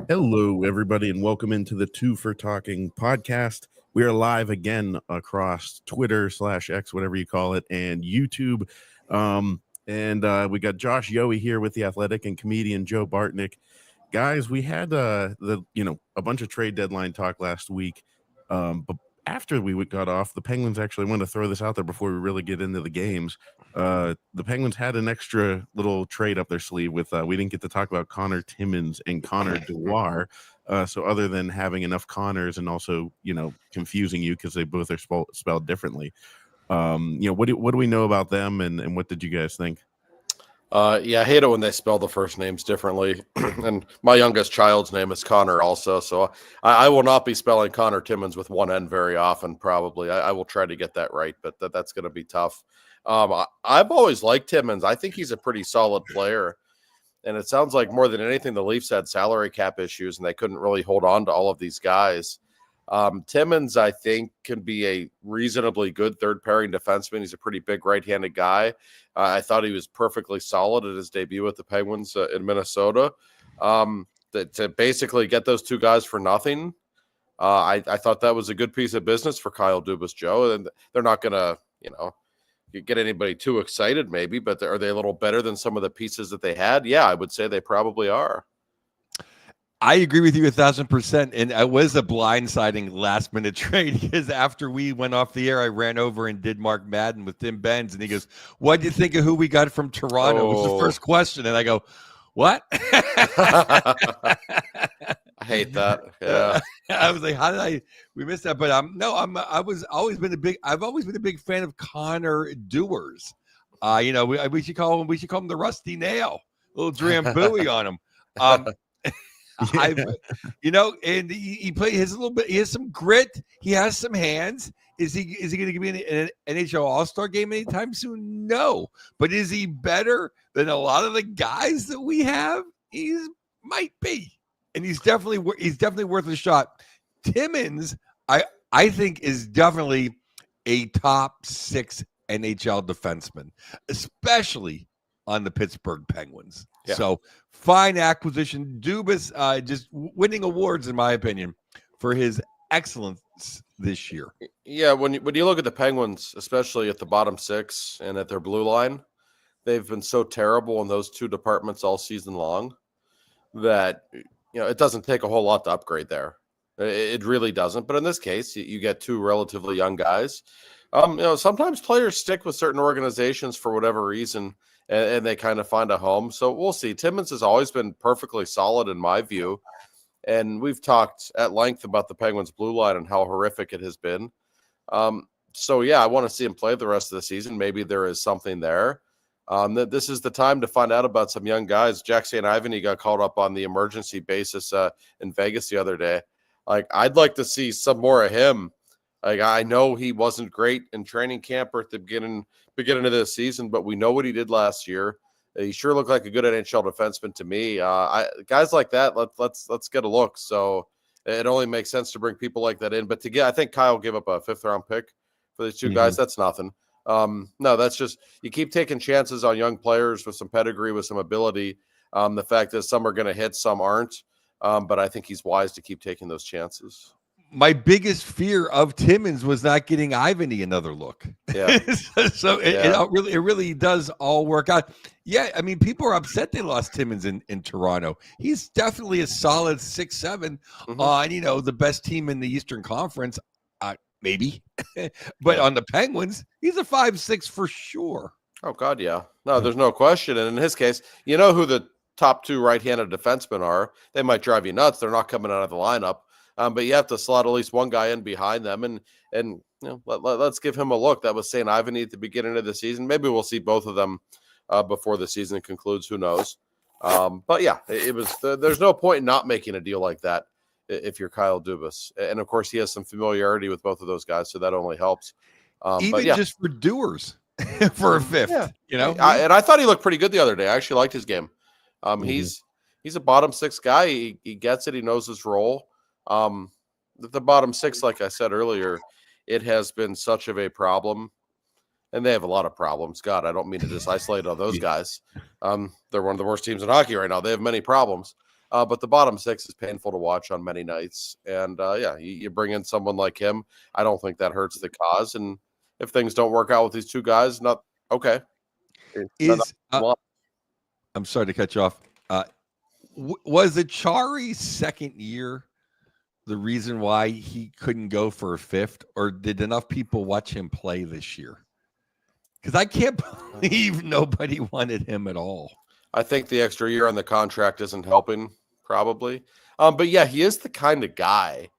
Hello, everybody, and welcome into the Two for Talking podcast. We are live again across Twitter /X, whatever you call it, and YouTube. And we got Josh Yohe here with The Athletic and comedian Joe Bartnick. Guys, we had a bunch of trade deadline talk last week, but after we got off, the Penguins actually want to throw this out there before we really get into the games. The Penguins had an extra little trade up their sleeve with we didn't get to talk about Connor Timmins and Connor Dewar. So other than having enough Connors and also, confusing you because they both are spelled differently. What do we know about them and what did you guys think? I hate it when they spell the first names differently. And my youngest child's name is Connor also. So I will not be spelling Connor Timmins with one N very often, probably. I will try to get that right, but that's going to be tough. I've always liked Timmins. I think he's a pretty solid player. And it sounds like more than anything, the Leafs had salary cap issues and they couldn't really hold on to all of these guys. Timmins, I think, can be a reasonably good third pairing defenseman. He's a pretty big right-handed guy. I thought he was perfectly solid at his debut with the Penguins in Minnesota. To basically get those two guys for nothing, I thought that was a good piece of business for Kyle Dubas, Joe. And they're not going to, get anybody too excited maybe, but are they a little better than some of the pieces that they had? Yeah, I would say they probably are. I agree with you 1,000%. And it was a blindsiding last minute trade because after we went off the air, I ran over and did Mark Madden with Tim Benz. And he goes, "What do you think of who we got from Toronto?" Was the first question. And I go, "What?" I hate that. Yeah. I was like, we missed that. But I've always been a big fan of Connor Dewars. We should call him the Rusty Nail, a little Drambuie on him. And he plays a little bit. He has some grit. He has some hands. Is he going to be in an NHL All-Star game anytime soon? No. But is he better than a lot of the guys that we have? He might be, and he's definitely worth a shot. Timmins, I think, is definitely a top 6 NHL defenseman, especially on the Pittsburgh Penguins. Yeah. So fine acquisition. Dubas just winning awards, in my opinion, for his excellence this year. Yeah, when you look at the Penguins, especially at the bottom 6 and at their blue line, they've been so terrible in those two departments all season long that it doesn't take a whole lot to upgrade there. It really doesn't. But in this case, you get two relatively young guys. Sometimes players stick with certain organizations for whatever reason, and they kind of find a home. So we'll see. Timmins has always been perfectly solid in my view. And we've talked at length about the Penguins' blue line and how horrific it has been. I want to see him play the rest of the season. Maybe there is something there. This is the time to find out about some young guys. Jack St. Ivany got called up on the emergency basis in Vegas the other day. I'd like to see some more of him. I know he wasn't great in training camp or at the beginning of the season, but we know what he did last year. He sure looked like a good NHL defenseman to me. Guys like that, let's get a look. So it only makes sense to bring people like that in. But I think Kyle gave up a 5th-round pick for these two guys. That's nothing. No, that's just you keep taking chances on young players with some pedigree, with some ability. The fact that some are going to hit, some aren't. But I think he's wise to keep taking those chances. My biggest fear of Timmins was not getting Ivany another look. Yeah. It really does all work out. Yeah, I mean, people are upset they lost Timmins in Toronto. He's definitely a solid 6'7" on, the best team in the Eastern Conference, maybe. But on the Penguins, he's a 5'6" for sure. Oh, God, yeah. No, there's no question. And in his case, you know who the top 2 right-handed defensemen are. They might drive you nuts. They're not coming out of the lineup. But you have to slot at least one guy in behind them, and let's give him a look. That was St. Ivany at the beginning of the season. Maybe we'll see both of them before the season concludes. Who knows? But yeah, it was. There's no point in not making a deal like that if you're Kyle Dubas, and of course he has some familiarity with both of those guys, so that only helps. Just for Dewars for a 5th, And I thought he looked pretty good the other day. I actually liked his game. He's a bottom 6 guy. He gets it. He knows his role. The bottom 6, like I said earlier, it has been such of a problem, and they have a lot of problems. God, I don't mean to just isolate all those guys. They're one of the worst teams in hockey right now. They have many problems. But the bottom six is painful to watch on many nights. And you bring in someone like him. I don't think that hurts the cause. And if things don't work out with these two guys, not okay. I'm sorry to cut you off. Was Achari's second year the reason why he couldn't go for a fifth, or did enough people watch him play this year? Because I can't believe nobody wanted him at all. I think the extra year on the contract isn't helping, probably. But yeah, he is the kind of guy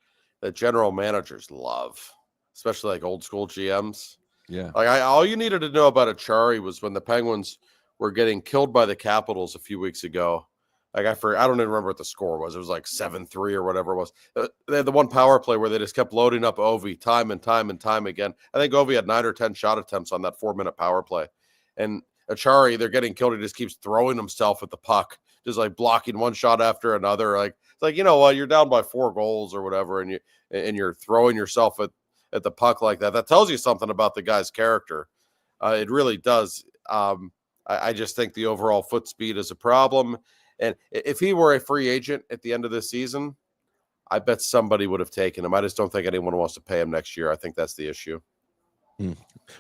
that general managers love, especially like old school GMs. Yeah. Like all you needed to know about Achari was when the Penguins were getting killed by the Capitals a few weeks ago. Like I don't even remember what the score was. It was like 7-3 or whatever it was. They had the one power play where they just kept loading up Ovi time and time and time again. I think Ovi had 9 or 10 shot attempts on that 4-minute power play. And Achari, they're getting killed. He just keeps throwing himself at the puck, just like blocking one shot after another. Like it's like, you know what, you're down by 4 goals or whatever, and you're throwing yourself at the puck like that. That tells you something about the guy's character. It really does. I just think the overall foot speed is a problem. And if he were a free agent at the end of this season, I bet somebody would have taken him. I just don't think anyone wants to pay him next year. I think that's the issue.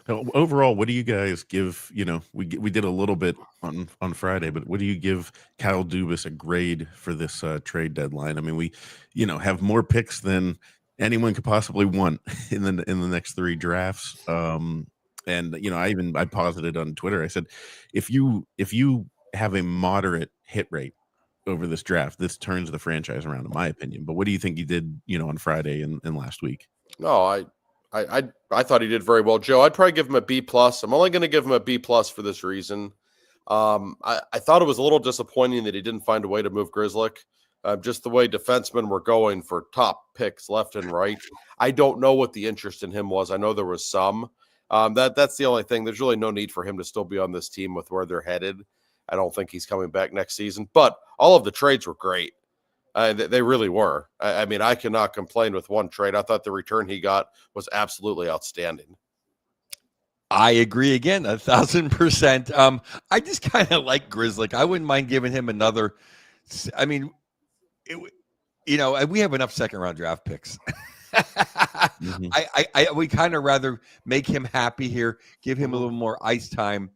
Overall, what do you guys give? We did a little bit on Friday, but what do you give Kyle Dubas a grade for this trade deadline? I mean, we have more picks than anyone could possibly want in the next 3 drafts. And I posited on Twitter. I said, if you have a moderate hit rate over this draft, this turns the franchise around, in my opinion. But what do you think he did, on Friday and last week? No, I thought he did very well, Joe. I'd probably give him a B+. I'm only going to give him a B+ for this reason. I thought it was a little disappointing that he didn't find a way to move Grzelcyk. Just the way defensemen were going for top picks left and right. I don't know what the interest in him was. I know there was some. That's the only thing. There's really no need for him to still be on this team with where they're headed. I don't think he's coming back next season. But all of the trades were great. They really were. I mean, I cannot complain with one trade. I thought the return he got was absolutely outstanding. I agree again, 1,000%. I just kind of like Grzelcyk. I wouldn't mind giving him another. I mean, we have enough second-round draft picks. Mm-hmm. We kind of rather make him happy here, give him a little more ice time,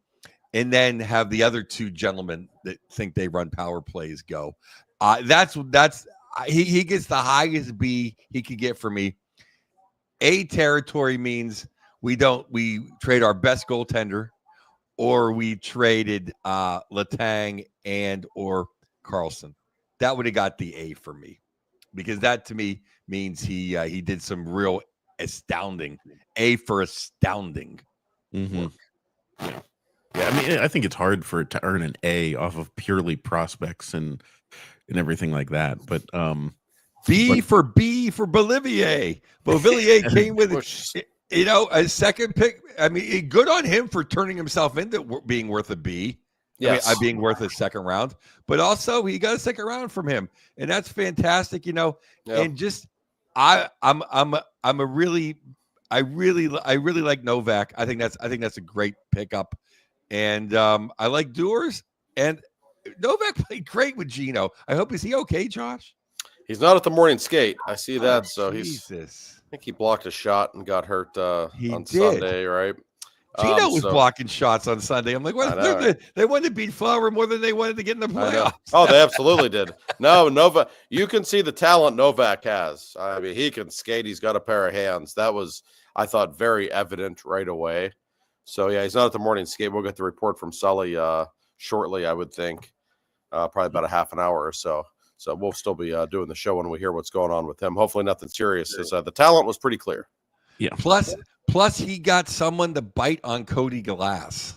and then have the other 2 gentlemen that think they run power plays go. He gets the highest B he could get for me. A territory means we trade our best goaltender, or we traded Letang and or Carlson. That would have got the A for me, because that to me means he did some real astounding. A for astounding. Mm-hmm. Yeah. I mean, I think it's hard for it to earn an A off of purely prospects and everything like that. But B for Bolivier. Bolivier came with a second pick. I mean, good on him for turning himself into being worth a B. Yes. I mean, being worth a second round, but also he got a second round from him, and that's fantastic. Yeah. And just I really like Novak. I think that's a great pickup, and I like Dewars, and Novak played great with Gino. Is he okay, Josh? He's not at the morning skate. I see that. Oh, so Jesus. I think he blocked a shot and got hurt on did. Sunday, right? Gino was blocking shots on Sunday. I'm like, what? They wanted to beat Fleury more than they wanted to get in the playoffs. Oh, they absolutely did. No, Novak, you can see the talent Novak has. I mean, he can skate. He's got a pair of hands. That was, I thought, very evident right away. So, yeah, he's not at the morning skate. We'll get the report from Sully shortly, I would think, probably about a half an hour or so. So we'll still be doing the show when we hear what's going on with him. Hopefully nothing serious. The talent was pretty clear. Yeah. Plus, he got someone to bite on Cody Glass.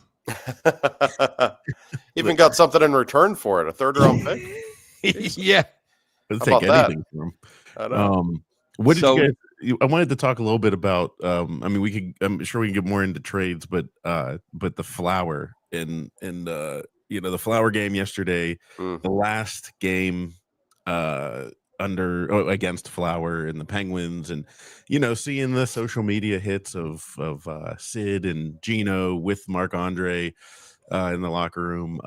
Even got something in return for it, a 3rd-round pick. Yeah. I'll take anything from him. I know. What did you guys? I wanted to talk a little bit about. I mean, I'm sure we can get more into trades, but the Flower and the Flower game yesterday, the last game against Flower and the Penguins, and seeing the social media hits of Sid and Gino with Marc-Andre in the locker room,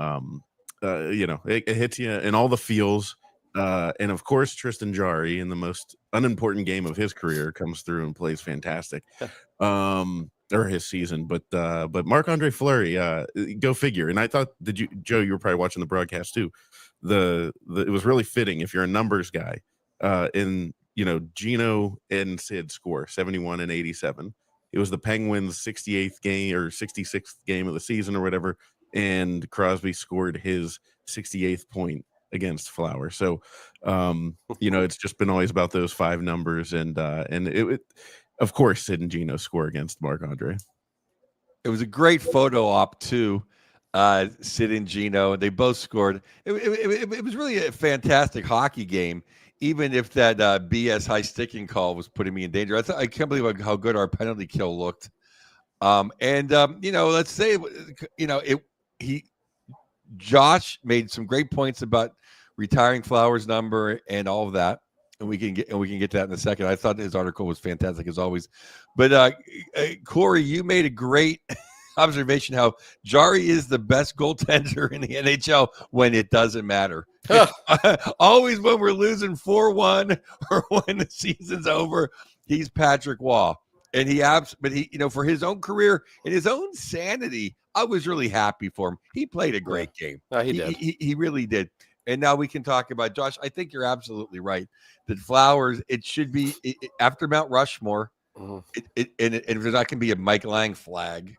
it hits you in all the feels. And of course, Tristan Jarry, in the most unimportant game of his career, comes through and plays fantastic. Or his season, but Marc-Andre Fleury, go figure. And I thought, Joe, you were probably watching the broadcast too. It was really fitting if you're a numbers guy. Gino and Sid score 71 and 87. It was the Penguins' 68th game or 66th game of the season or whatever, and Crosby scored his 68th point against Flower. So, it's just been always about those 5 numbers, and it of course, Sid and Gino score against Marc-Andre. It was a great photo op too. Sid and Gino, they both scored. It was really a fantastic hockey game, even if that BS high sticking call was putting me in danger. I can't believe how good our penalty kill looked. Let's say, Josh made some great points about retiring Flowers' number and all of that. And we can get to that in a second. I thought his article was fantastic as always. But Corey, you made a great observation how Jarry is the best goaltender in the NHL when it doesn't matter. Always when we're losing 4-1 or when the season's over, he's Patrick Waugh. And for his own career and his own sanity, I was really happy for him. He played a great game. He did. He really did. And now we can talk about Josh. I think you're absolutely right that Flowers, it should be after Mount Rushmore. And if that can be a Mike Lang flag,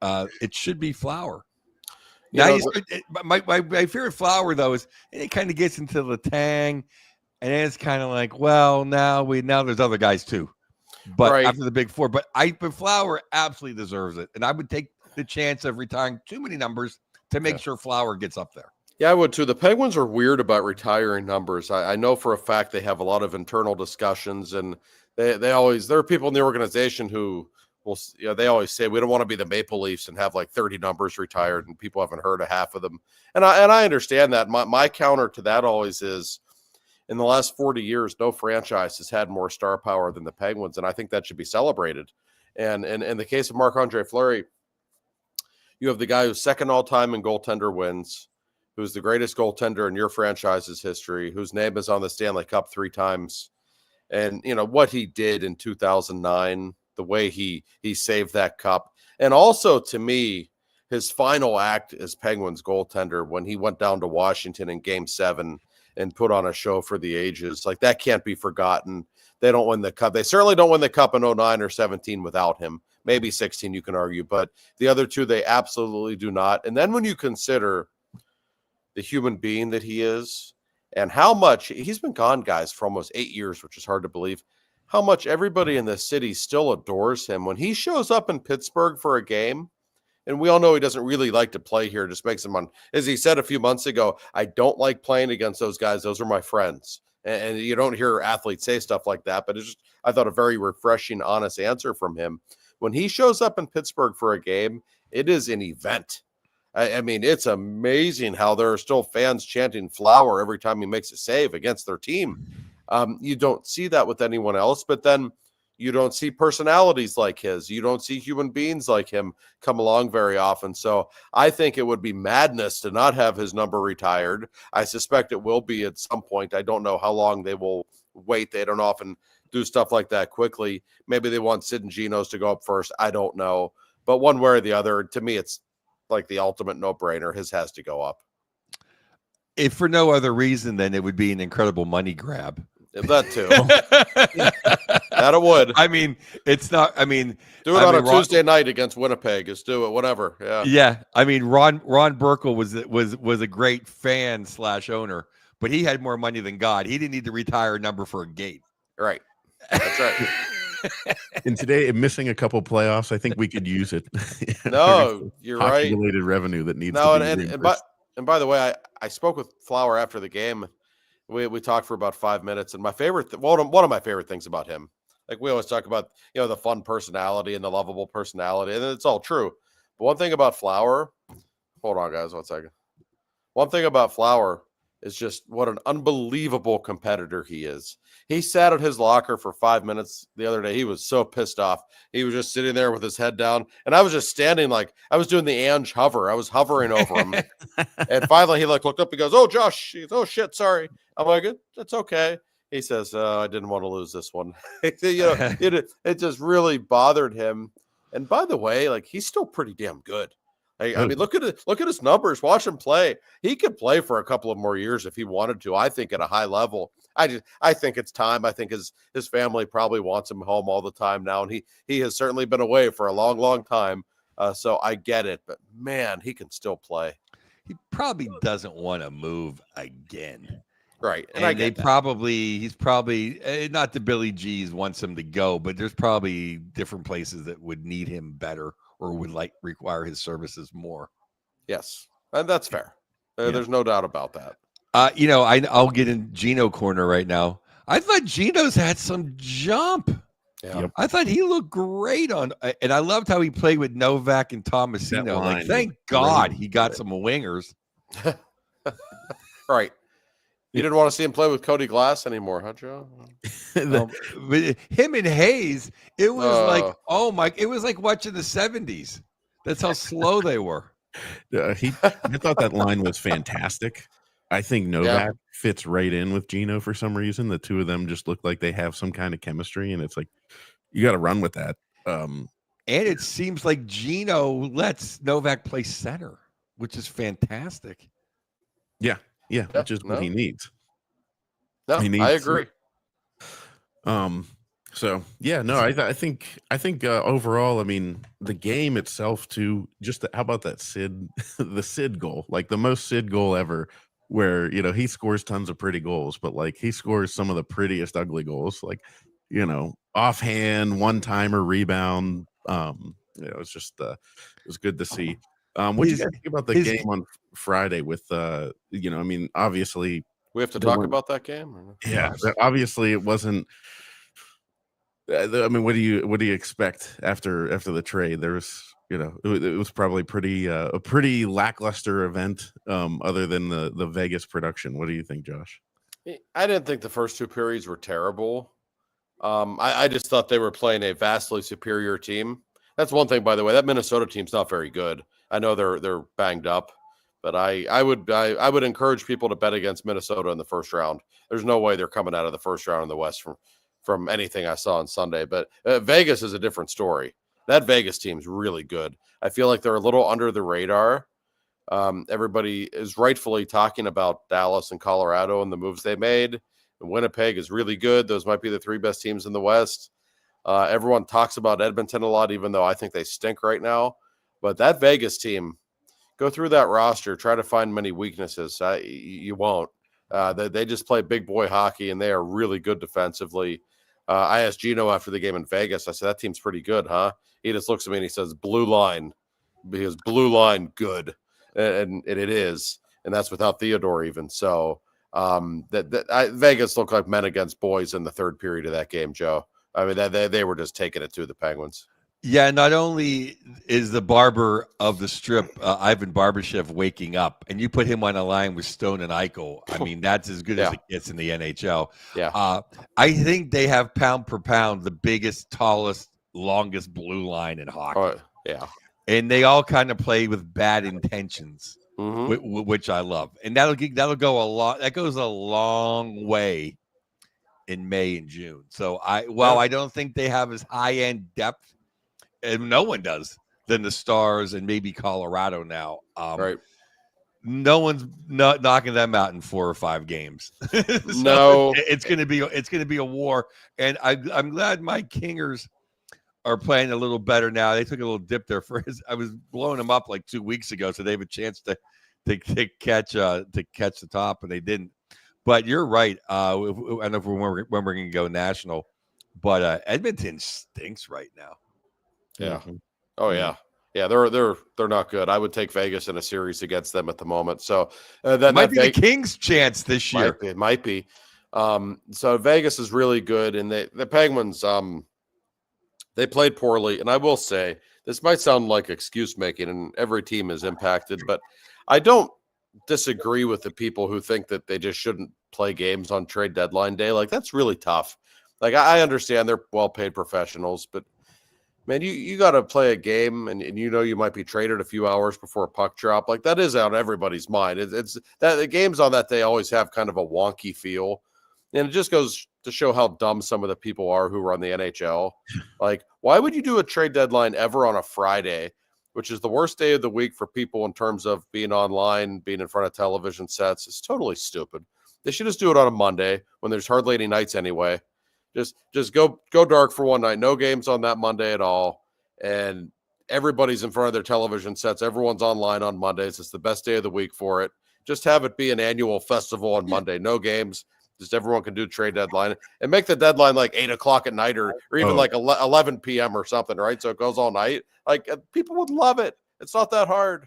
it should be Flower. My favorite Flower though is it kind of gets into the tang, and it's kind of like, well, now there's other guys too, but after the big 4, but Flower absolutely deserves it, and I would take the chance of retiring too many numbers to make sure Flower gets up there. Yeah, I would too. The Penguins are weird about retiring numbers. I know for a fact they have a lot of internal discussions, and there are people in the organization who they always say we don't want to be the Maple Leafs and have like 30 numbers retired, and people haven't heard of half of them. And I understand that. My counter to that always is, in the last 40 years, no franchise has had more star power than the Penguins, and I think that should be celebrated. And in the case of Marc-Andre Fleury, you have the guy who's second all time in goaltender wins, who's the greatest goaltender in your franchise's history, whose name is on the Stanley Cup 3 times. And, what he did in 2009, the way he saved that cup. And also, to me, his final act as Penguins goaltender when he went down to Washington in Game 7 and put on a show for the ages. Like, that can't be forgotten. They don't win the cup. They certainly don't win the cup in 09 or 17 without him. Maybe 16, you can argue. But the other two, they absolutely do not. And then when you consider the human being that he is and how much he's been gone, guys, for almost 8 years, which is hard to believe, how much everybody in the city still adores him. When he shows up in Pittsburgh for a game, and we all know he doesn't really like to play here, just makes him on, as he said a few months ago, I don't like playing against those guys. Those are my friends. And you don't hear athletes say stuff like that, but it's just, I thought, a very refreshing, honest answer from him. When he shows up in Pittsburgh for a game, it is an event. I mean, it's amazing how there are still fans chanting Flower every time he makes a save against their team. You don't see that with anyone else, but then you don't see personalities like his. You don't see human beings like him come along very often. So I think it would be madness to not have his number retired. I suspect it will be at some point. I don't know how long they will wait. They don't often do stuff like that quickly. Maybe they want Sid and Geno's to go up first. I don't know. But one way or the other, to me, it's like the ultimate no-brainer. His has to go up. If for no other reason, then it would be an incredible money grab. That too. That it would. I mean, it's not. I mean, do it on a Tuesday night against Winnipeg. Just do it. Whatever. Yeah. Yeah. I mean, Ron Burkle was a great fan / owner, but he had more money than God. He didn't need to retire a number for a gate. Right. That's right. And today, missing a couple playoffs, I think we could use it. No, you're right. Related revenue that needs to be reimbursed. And by the way, I spoke with Flower after the game. We talked for about 5 minutes, and my favorite, one of my favorite things about him, like we always talk about, the fun personality and the lovable personality, and it's all true. But one thing about Flower, hold on, guys, 1 second. One thing about Flower is just what an unbelievable competitor he is. He sat at his locker for 5 minutes the other day. He was so pissed off. He was just sitting there with his head down, and I was just standing like I was doing the Ange hover. I was hovering over him, and finally he looked up. He goes, "Oh, Josh, oh shit, sorry." I'm like, "It's okay." He says, "I didn't want to lose this one." It just really bothered him. And by the way, like he's still pretty damn good. I mean, look at his numbers. Watch him play. He could play for a couple of more years if he wanted to. I think at a high level. I think it's time. I think his family probably wants him home all the time now, and he has certainly been away for a long, long time. So I get it, but man, he can still play. He probably doesn't want to move again. Right. And he's probably not the Billy G's wants him to go, but there's probably different places that would need him better or would require his services more. Yes. And that's fair. There's no doubt about that. I'll get in Gino corner right now. I thought Gino's had some jump. Yeah. Yep. I thought he looked great and I loved how he played with Novak and Tomasino. Like, thank God he got some wingers. Right. You didn't want to see him play with Cody Glass anymore, huh, Joe? But him and Hayes, it was it was like watching the 70s. That's how slow they were. I thought that line was fantastic. I think Novak fits right in with Gino for some reason. The two of them just look like they have some kind of chemistry, and it's like you got to run with that. And it seems like Gino lets Novak play center, which is fantastic. Yeah, which is what he needs. No, I agree. So yeah, no, I think overall, I mean, the game itself too. Just how about that Sid, the Sid goal, like the most Sid goal ever, where he scores tons of pretty goals, but like he scores some of the prettiest ugly goals, like offhand, one timer, rebound. It's just it was good to see. What do you guys think about the game on Friday with I mean, obviously we have to talk about that game. Yeah, obviously it wasn't. I mean, what do you expect after the trade? There was, it was probably a pretty lackluster event, other than the Vegas production. What do you think, Josh? I didn't think the first two periods were terrible. I just thought they were playing a vastly superior team. That's one thing, by the way. That Minnesota team's not very good. I know they're banged up, but I would encourage people to bet against Minnesota in the first round. There's no way they're coming out of the first round in the West from anything I saw on Sunday. But Vegas is a different story. That Vegas team's really good. I feel like they're a little under the radar. Everybody is rightfully talking about Dallas and Colorado and the moves they made. And Winnipeg is really good. Those might be the three best teams in the West. Everyone talks about Edmonton a lot, even though I think they stink right now. But that Vegas team, go through that roster, try to find many weaknesses. You won't. They just play big boy hockey, and they are really good defensively. I asked Gino after the game in Vegas, I said, that team's pretty good, huh? He just looks at me and he says, blue line, because blue line good. And it is. And that's without Theodore even. So Vegas looked like men against boys in the third period of that game, Joe. I mean, they were just taking it to the Penguins. Yeah, not only is the barber of the strip, Ivan Barbashev, waking up, and you put him on a line with Stone and Eichel. I mean, that's as good as it gets in the NHL. Yeah. I think they have pound per pound the biggest, tallest, longest blue line in hockey. Yeah. And they all kind of play with bad intentions, which I love. And that'll go a lot. That goes a long way in May and June. So I don't think they have as high end depth, and no one does, than the Stars and maybe Colorado now. Right. No one's not knocking them out in 4 or 5 games. So no, it's going to be a war. And I'm glad my Kingers are playing a little better now. They took a little dip there I was blowing them up like 2 weeks ago, so they have a chance to catch the top, and they didn't. But you're right. I don't know when we're going to go national, but Edmonton stinks right now. Yeah. Oh yeah. Yeah, they're not good. I would take Vegas in a series against them at the moment. So that might be the Kings' chance this year. It might be. So Vegas is really good, and the Penguins they played poorly. And I will say, this might sound like excuse making, and every team is impacted, but I don't disagree with the people who think that they just shouldn't play games on trade deadline day. Like, that's really tough. Like, I understand they're well-paid professionals, but man, you got to play a game and you might be traded a few hours before a puck drop. Like, that is on everybody's mind. It's that the games on that day always have kind of a wonky feel. And it just goes to show how dumb some of the people are who run the NHL. Like, why would you do a trade deadline ever on a Friday, which is the worst day of the week for people in terms of being online, being in front of television sets? It's totally stupid. They should just do it on a Monday when there's hardly any nights anyway. Just go dark for one night. No games on that Monday at all. And everybody's in front of their television sets. Everyone's online on Mondays. It's the best day of the week for it. Just have it be an annual festival on Monday. No games. Just everyone can do trade deadline and make the deadline like 8:00 at night or even like 11 p.m. or something, right? So it goes all night. Like, people would love it. It's not that hard.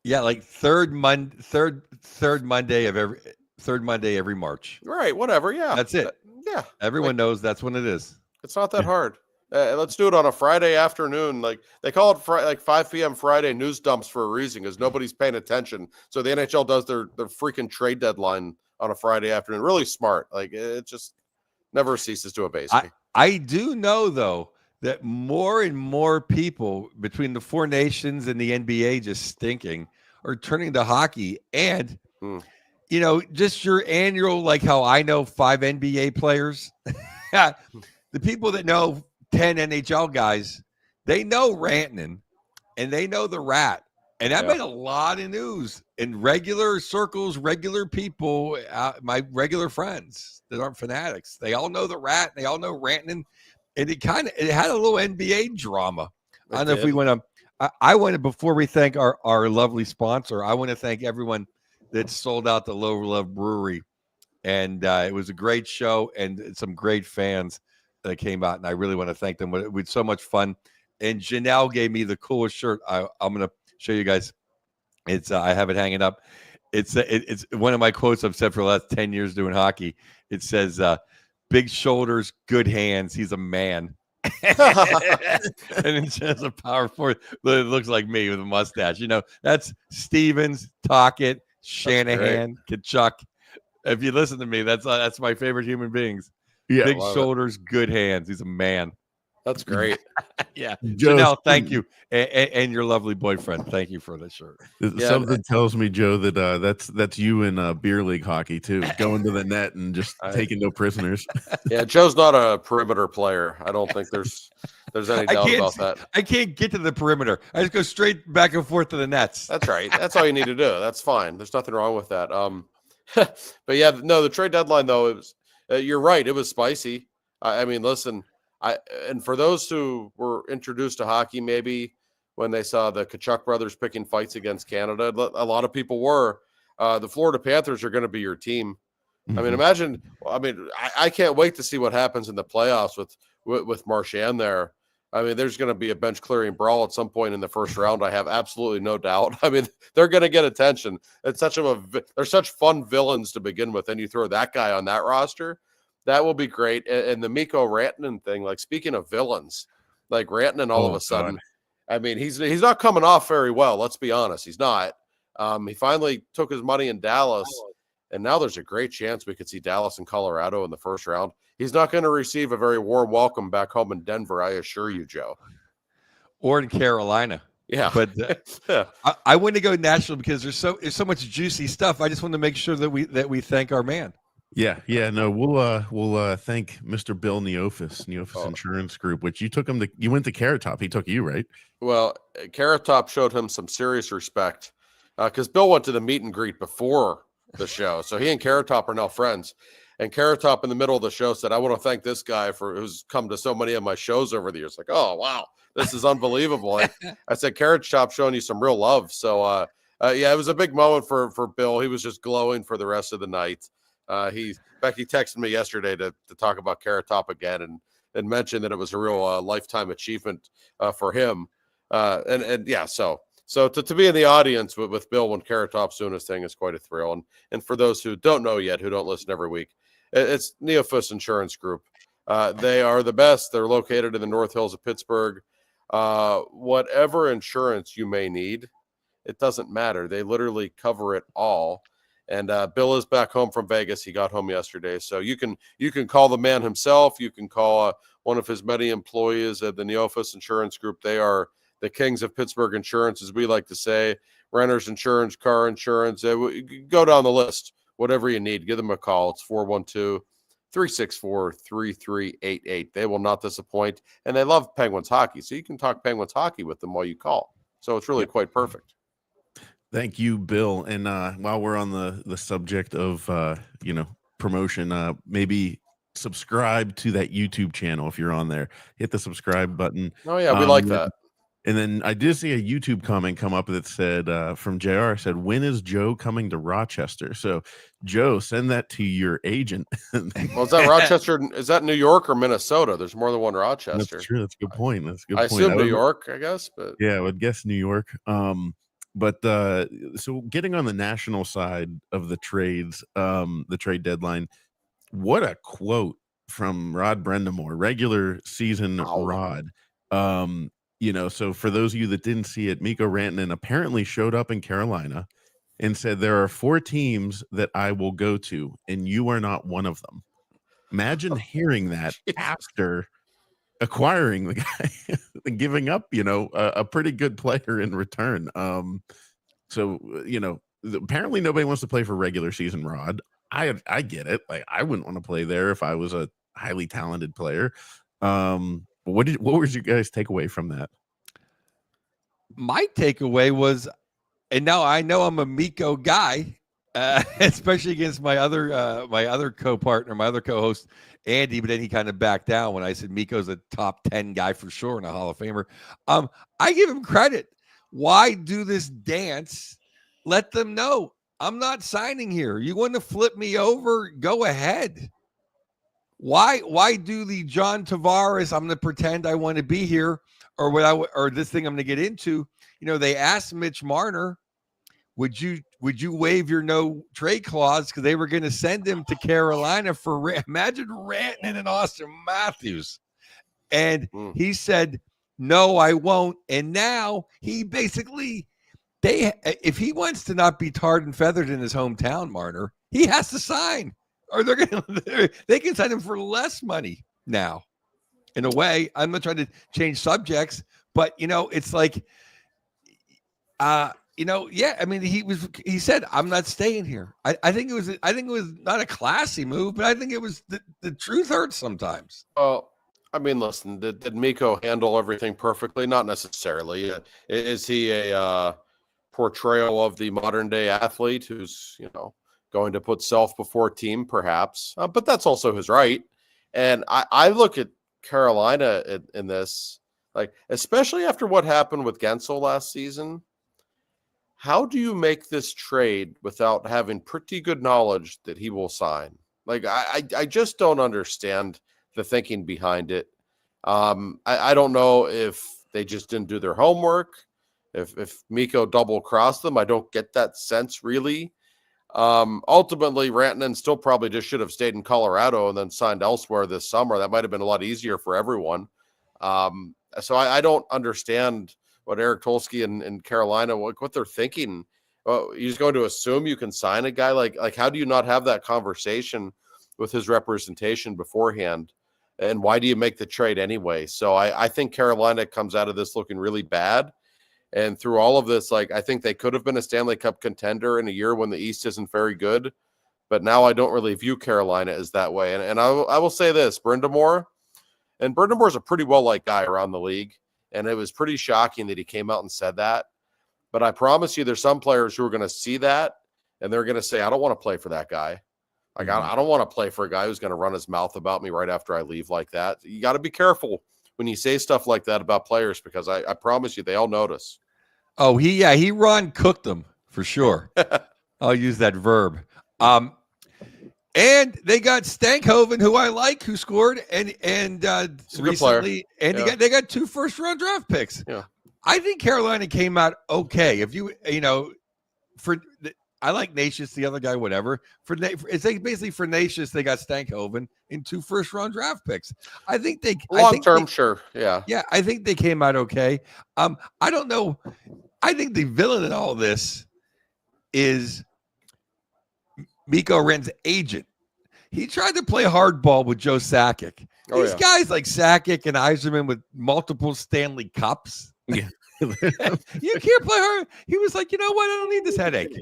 Yeah, like third Monday every March. Right, whatever. Yeah. That's it. Yeah. Everyone knows that's when it is. It's not that hard. Let's do it on a Friday afternoon. Like, they call it like 5 p.m. Friday news dumps for a reason, because nobody's paying attention. So the NHL does their freaking trade deadline on a Friday afternoon. Really smart. Like, it just never ceases to amaze me. I do know, though, that more and more people between the four nations and the NBA just stinking are turning to hockey. And, just your annual, like how I know 5 NBA players, the people that know 10 NHL guys, they know Rantanen and they know the Rat. And that made a lot of news in regular circles, regular people, my regular friends that aren't fanatics. They all know the Rat. They all know Rantanen. And it had a little NBA drama. I don't know if we want to. I want to, before we thank our lovely sponsor, I want to thank everyone that sold out the Low Love Brewery. And it was a great show and some great fans that came out. And I really want to thank them. It was so much fun. And Janelle gave me the coolest shirt. I'm going to show you guys. It's I have it hanging up. It's one of my quotes I've said for the last 10 years doing hockey. It says, big shoulders, good hands. He's a man. And it's just a power forward. It looks like me with a mustache. That's Stevens, Tocchet, Shanahan, Kachuk. If you listen to me, that's my favorite human beings. Yeah, big shoulders, good hands. He's a man. That's great. Yeah. Janelle, thank you. And your lovely boyfriend. Thank you for the shirt. Something tells me, Joe, that that's you in beer league hockey too, going to the net and just taking no prisoners. Yeah, Joe's not a perimeter player. I don't think there's any doubt about that. I can't get to the perimeter. I just go straight back and forth to the nets. That's right. That's all you need to do. That's fine. There's nothing wrong with that. But yeah, no, the trade deadline though, it was you're right. It was spicy. I mean, listen, and for those who were introduced to hockey, maybe when they saw the Kachuk brothers picking fights against Canada, a lot of people were. The Florida Panthers are going to be your team. Mm-hmm. I mean, imagine. I can't wait to see what happens in the playoffs with Marchand there. I mean, there's going to be a bench clearing brawl at some point in the first round. I have absolutely no doubt. I mean, they're going to get attention. It's they're such fun villains to begin with, and you throw that guy on that roster. That will be great. And the Mikko Rantanen thing, like, speaking of villains, like Rantanen all of a sudden, I mean, he's not coming off very well. Let's be honest. He's not. He finally took his money in Dallas, and now there's a great chance we could see Dallas and Colorado in the first round. He's not going to receive a very warm welcome back home in Denver, I assure you, Joe. Or in Carolina. Yeah. But I want to go national because there's so much juicy stuff. I just want to make sure that we thank our man. Yeah. No, we'll thank Mr. Bill Neofis Insurance Group, which you went to Carrot Top. He took you, right? Well, Carrot Top showed him some serious respect because Bill went to the meet and greet before the show. So he and Carrot Top are now friends. And Carrot Top in the middle of the show said, I want to thank this guy who's come to so many of my shows over the years. Like, oh, wow, this is unbelievable. I said, Carrot Top showing you some real love. So, yeah, it was a big moment for Bill. He was just glowing for the rest of the night. He texted me yesterday to talk about Carrot Top again and mentioned that it was a real lifetime achievement for him. And yeah, so to be in the audience with Bill when Carrot Top's doing his thing is quite a thrill. And for those who don't know yet, who don't listen every week, it's Neofis Insurance Group. They are the best. They're located in the North Hills of Pittsburgh. Whatever insurance you may need, it doesn't matter. They literally cover it all. And Bill is back home from Vegas. He got home yesterday, so you can call the man himself. You can call one of his many employees at the Neofus Insurance Group. They are the kings of Pittsburgh insurance, as we like to say. Renters insurance, car insurance. Go down the list. Whatever you need, give them a call. It's 412-364-3388. They will not disappoint, and they love Penguins hockey, so you can talk Penguins hockey with them while you call. So it's really quite perfect. Thank you, Bill. And while we're on the subject of promotion, maybe subscribe to that YouTube channel if you're on there. Hit the subscribe button. Oh yeah, we like that. And then I did see a YouTube comment come up that said from JR said, "When is Joe coming to Rochester?" So Joe, send that to your agent. Well, is that Rochester? Is that New York or Minnesota? There's more than one Rochester. That's true. That's a good point. That's a good I point. assume New York, I guess, but yeah, I would guess New York. But so getting on the national side of the trades, the trade deadline, what a quote from Rod Brendamore, regular season Rod. So for those of you that didn't see it, Mikko Rantanen apparently showed up in Carolina and said, "There are 4 teams that I will go to, and you are not one of them." Imagine hearing that after acquiring the guy and giving up, a pretty good player in return. Apparently nobody wants to play for regular season Rod. I get it. Like, I wouldn't want to play there if I was a highly talented player. What was your guys' takeaway from that? My takeaway was, and now I know I'm a Mikko guy, especially against my other co-partner, my other co-host, Andy, but then he kind of backed down when I said Mikko's a top 10 guy for sure and a Hall of Famer. I give him credit. Why do this dance? Let them know I'm not signing here. You want to flip me over? Go ahead. Why do the John Tavares? I'm going to pretend I want to be here, or this thing I'm going to get into. They asked Mitch Marner, would you waive your no trade clause, because they were going to send him to Carolina for imagine Rantanen and Austin Matthews, and he said no, I won't. And now he basically if he wants to not be tarred and feathered in his hometown, Marner, he has to sign. Or they can sign him for less money now. In a way, I'm not trying to change subjects, but it's like, I mean, he said, "I'm not staying here." I think it was not a classy move, but I think it was the truth hurts sometimes. Oh, I mean, listen, did Mikko handle everything perfectly? Not necessarily. Is he a portrayal of the modern day athlete who's going to put self before team, perhaps, but that's also his right. And I look at Carolina in this, like, especially after what happened with Gensel last season. How do you make this trade without having pretty good knowledge that he will sign? Like, I just don't understand the thinking behind it. I don't know if they just didn't do their homework. If Mikko double crossed them, I don't get that sense really. Ultimately, Rantanen still probably just should have stayed in Colorado and then signed elsewhere this summer. That might have been a lot easier for everyone. So I don't understand what Eric Tolsky and Carolina, what they're thinking. Well, you're just going to assume you can sign a guy like how do you not have that conversation with his representation beforehand? And why do you make the trade anyway? So I think Carolina comes out of this looking really bad. And through all of this, I think they could have been a Stanley Cup contender in a year when the East isn't very good. But now I don't really view Carolina as that way. And I will say this, Brendamore's a pretty well-liked guy around the league. And it was pretty shocking that he came out and said that. But I promise you, there's some players who are going to see that, and they're going to say, I don't want to play for that guy. Like, I don't want to play for a guy who's going to run his mouth about me right after I leave like that. You got to be careful when you say stuff like that about players, because I promise you, they all notice. Oh, he Ron cooked them for sure. I'll use that verb. And they got Stankhoven, who I like, who scored, and recently, and they got 2 first-round draft picks. Yeah, I think Carolina came out okay. If I like Natius, the other guy, whatever. It's basically for Natius, they got Stankhoven in 2 first-round draft picks. I think they long term, sure, yeah. I think they came out okay. I don't know. I think the villain in all this is Mikko Ren's agent. He tried to play hardball with Joe Sakic. These guys like Sakic and Yzerman with multiple Stanley Cups. Yeah. You can't play hard. He was like, you know what? I don't need this headache.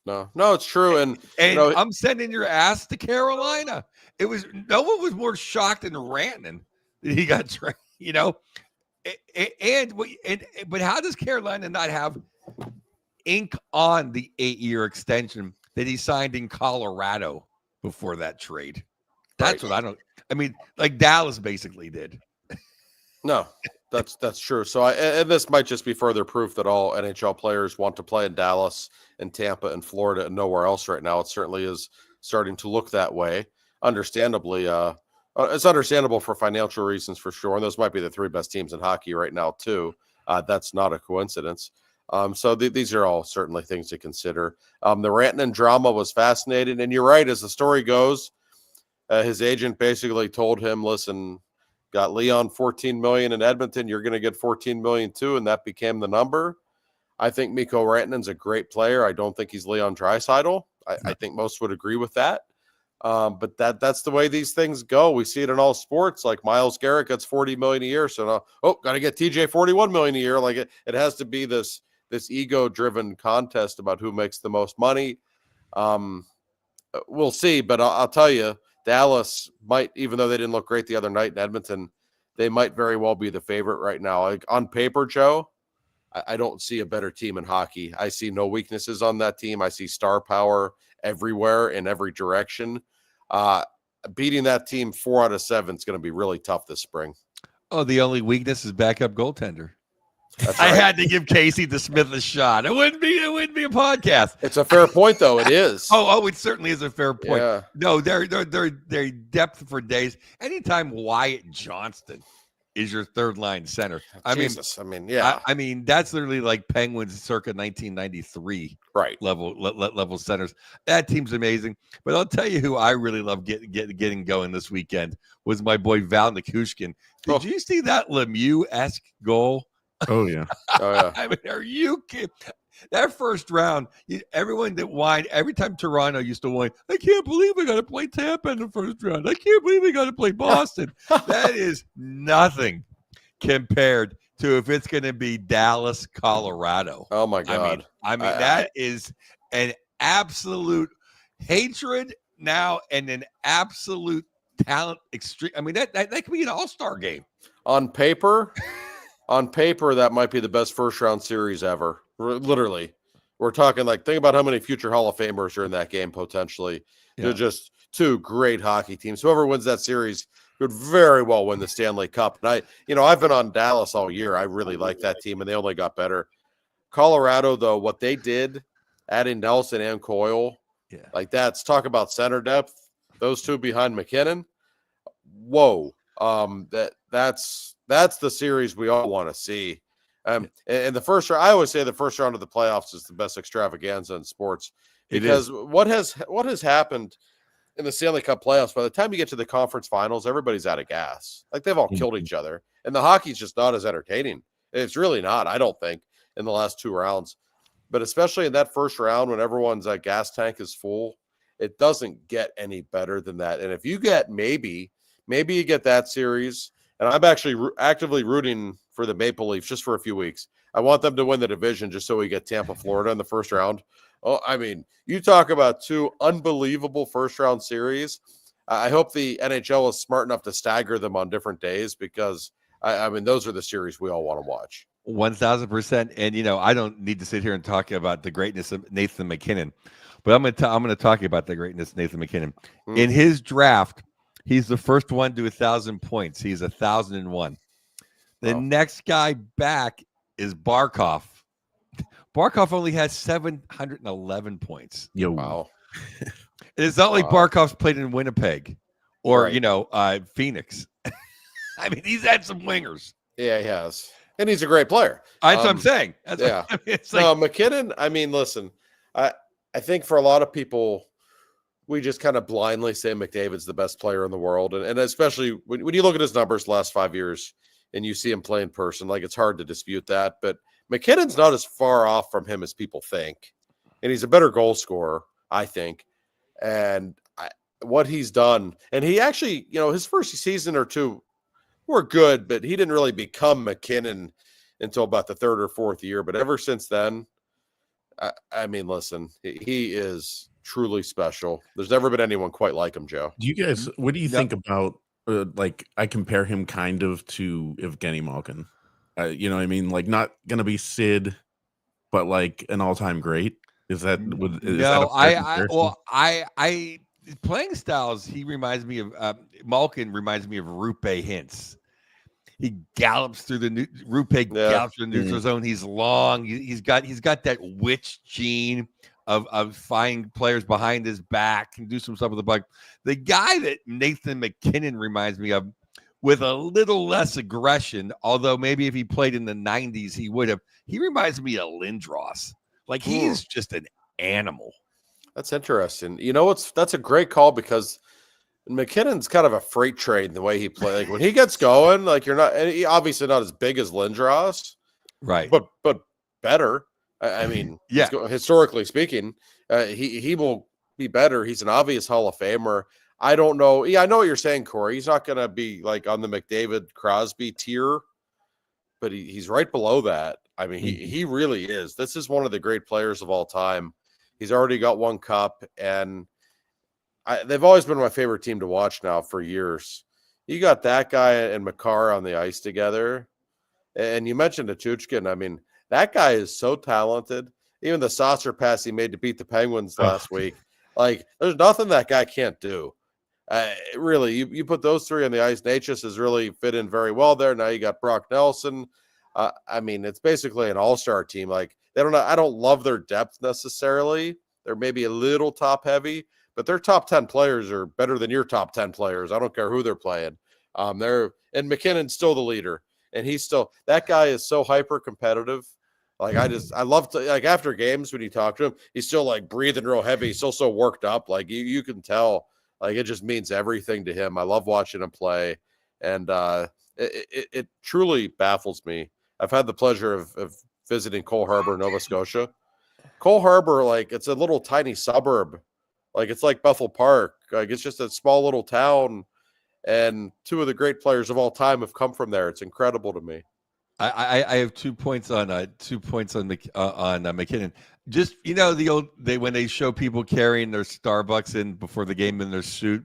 No, it's true. And I'm sending your ass to Carolina. It was no one was more shocked than Rantanen that he got trained, you know. But how does Carolina not have ink on the 8-year extension that he signed in Colorado before that trade? That's what I don't. I mean, like Dallas basically did. No, that's true. So and this might just be further proof that all NHL players want to play in Dallas and Tampa and Florida and nowhere else right now. It certainly is starting to look that way. Understandably, it's understandable for financial reasons for sure. And those might be the 3 best teams in hockey right now too. That's not a coincidence. So these are all certainly things to consider. The Rantanen drama was fascinating, and you're right. As the story goes, his agent basically told him, "Listen, got Leon $14 million in Edmonton. You're going to get $14 million too," and that became the number. I think Mikko Rantanen's a great player. I don't think he's Leon Draisaitl. I think most would agree with that. But that's the way these things go. We see it in all sports. Like Myles Garrett gets $40 million a year, so now, got to get TJ $41 million a year. Like it has to be this ego-driven contest about who makes the most money. We'll see, but I'll tell you, Dallas might, even though they didn't look great the other night in Edmonton, they might very well be the favorite right now. Like on paper, Joe, I don't see a better team in hockey. I see no weaknesses on that team. I see star power everywhere in every direction. Beating that team 4 out of 7 is going to be really tough this spring. Oh, the only weakness is backup goaltender. That's right. I had to give Casey DeSmith a shot. It wouldn't be a podcast. It's a fair point, though. It is. Oh, it certainly is a fair point. Yeah. No, they're depth for days. Anytime Wyatt Johnston is your third line center, I mean, yeah. I mean, that's literally like Penguins circa 1993 level centers. That team's amazing. But I'll tell you who I really love getting going this weekend was my boy Val Nikushkin. Did you see that Lemieux-esque goal? Oh yeah. I mean, are you kidding? That first round, everyone that whined, every time Toronto used to whine, I can't believe we got to play Tampa in the first round. I can't believe we got to play Boston. That is nothing compared to if it's going to be Dallas, Colorado. Oh my God. I mean that is an absolute hatred now and an absolute talent extreme. I mean, that could be an all-star game. On paper, that might be the best first-round series ever. Literally. We're talking like, think about how many future Hall of Famers are in that game potentially. Yeah. They're just 2 great hockey teams. Whoever wins that series could very well win the Stanley Cup. And I've been on Dallas all year. I really like that team, and they only got better. Colorado, though, what they did, adding Nelson and Coyle, like that's talk about center depth. Those 2 behind McKinnon. Whoa. That's the series we all want to see. And the first round, I always say the first round of the playoffs is the best extravaganza in sports because what has happened in the Stanley Cup playoffs, by the time you get to the conference finals, everybody's out of gas. Like they've all killed each other, and the hockey's just not as entertaining. It's really not, I don't think, in the last 2 rounds. But especially in that first round when everyone's gas tank is full, it doesn't get any better than that. And if you get maybe you get that series, and I'm actually actively rooting for the Maple Leafs just for a few weeks. I want them to win the division just so we get Tampa, Florida in the first round. Oh, I mean, you talk about 2 unbelievable first-round series. I hope the NHL is smart enough to stagger them on different days because, I mean, those are the series we all want to watch. 1,000%. And, I don't need to sit here and talk about the greatness of Nathan McKinnon, but I'm going to talk about the greatness of Nathan McKinnon. In his draft, he's the first one to 1,000 points. He's 1,001. The next guy back is Barkov. Barkov only has 711 points. Yo. Wow. It's not like Barkov's played in Winnipeg or, Phoenix. I mean, he's had some wingers. Yeah, he has. And he's a great player. That's what I'm saying. It's like, McKinnon, I mean, listen, I think for a lot of people, we just kind of blindly say McDavid's the best player in the world. And especially when you look at his numbers the last 5 years and you see him play in person, like it's hard to dispute that. But McKinnon's not as far off from him as people think, and he's a better goal scorer, I think. And what he's done, and he actually, his first season or two were good, but he didn't really become McKinnon until about the third or fourth year. But ever since then, I mean, listen, he is truly special. There's never been anyone quite like him, Joe. Do you guys, what do you think about, I compare him kind of to Evgeny Malkin? You know what I mean? Like, not going to be Sid, but like an all-time great. Is that I playing styles, he reminds me of Malkin reminds me of Rupe Hintz. He gallops through the gallops through the neutral zone. He's long. He's got that witch gene of finding players behind his back and do some stuff with the puck. The guy that Nathan McKinnon reminds me of, with a little less aggression, although maybe if he played in the 90s, he would have. He reminds me of Lindros. Like, he is just an animal. That's interesting. That's a great call, because McKinnon's kind of a freight train the way he plays. Like, when he gets going, like, you're not, and he obviously not as big as Lindros, right? But better. I mean, historically speaking, he will be better. He's an obvious Hall of Famer. I don't know. Yeah, I know what you're saying, Corey. He's not going to be like on the McDavid Crosby tier, but he's right below that. I mean, he really is. This is one of the great players of all time. He's already got one cup, and they've always been my favorite team to watch now for years. You got that guy and Makar on the ice together, and you mentioned Achuchkin. I mean, that guy is so talented. Even the saucer pass he made to beat the Penguins last week, like, there's nothing that guy can't do. Really, you put those three on the ice. Natchez has really fit in very well there. Now you got Brock Nelson. I mean, it's basically an all-star team. Like, I don't love their depth necessarily. They're maybe a little top heavy, but their top 10 players are better than your top 10 players. I don't care who they're playing. And McKinnon's still the leader, and that guy is so hyper competitive. Like, I love to, like, after games when you talk to him, he's still like breathing real heavy. He's still so worked up. Like, you can tell, like, it just means everything to him. I love watching him play, and it truly baffles me. I've had the pleasure of visiting Cole Harbour, Nova Scotia. Cole Harbour, like, it's a little tiny suburb. Like, it's like Bethel Park. Like, it's just a small little town, and two of the great players of all time have come from there. It's incredible to me. I have 2 points on McKinnon. Just, when they show people carrying their Starbucks in before the game in their suit.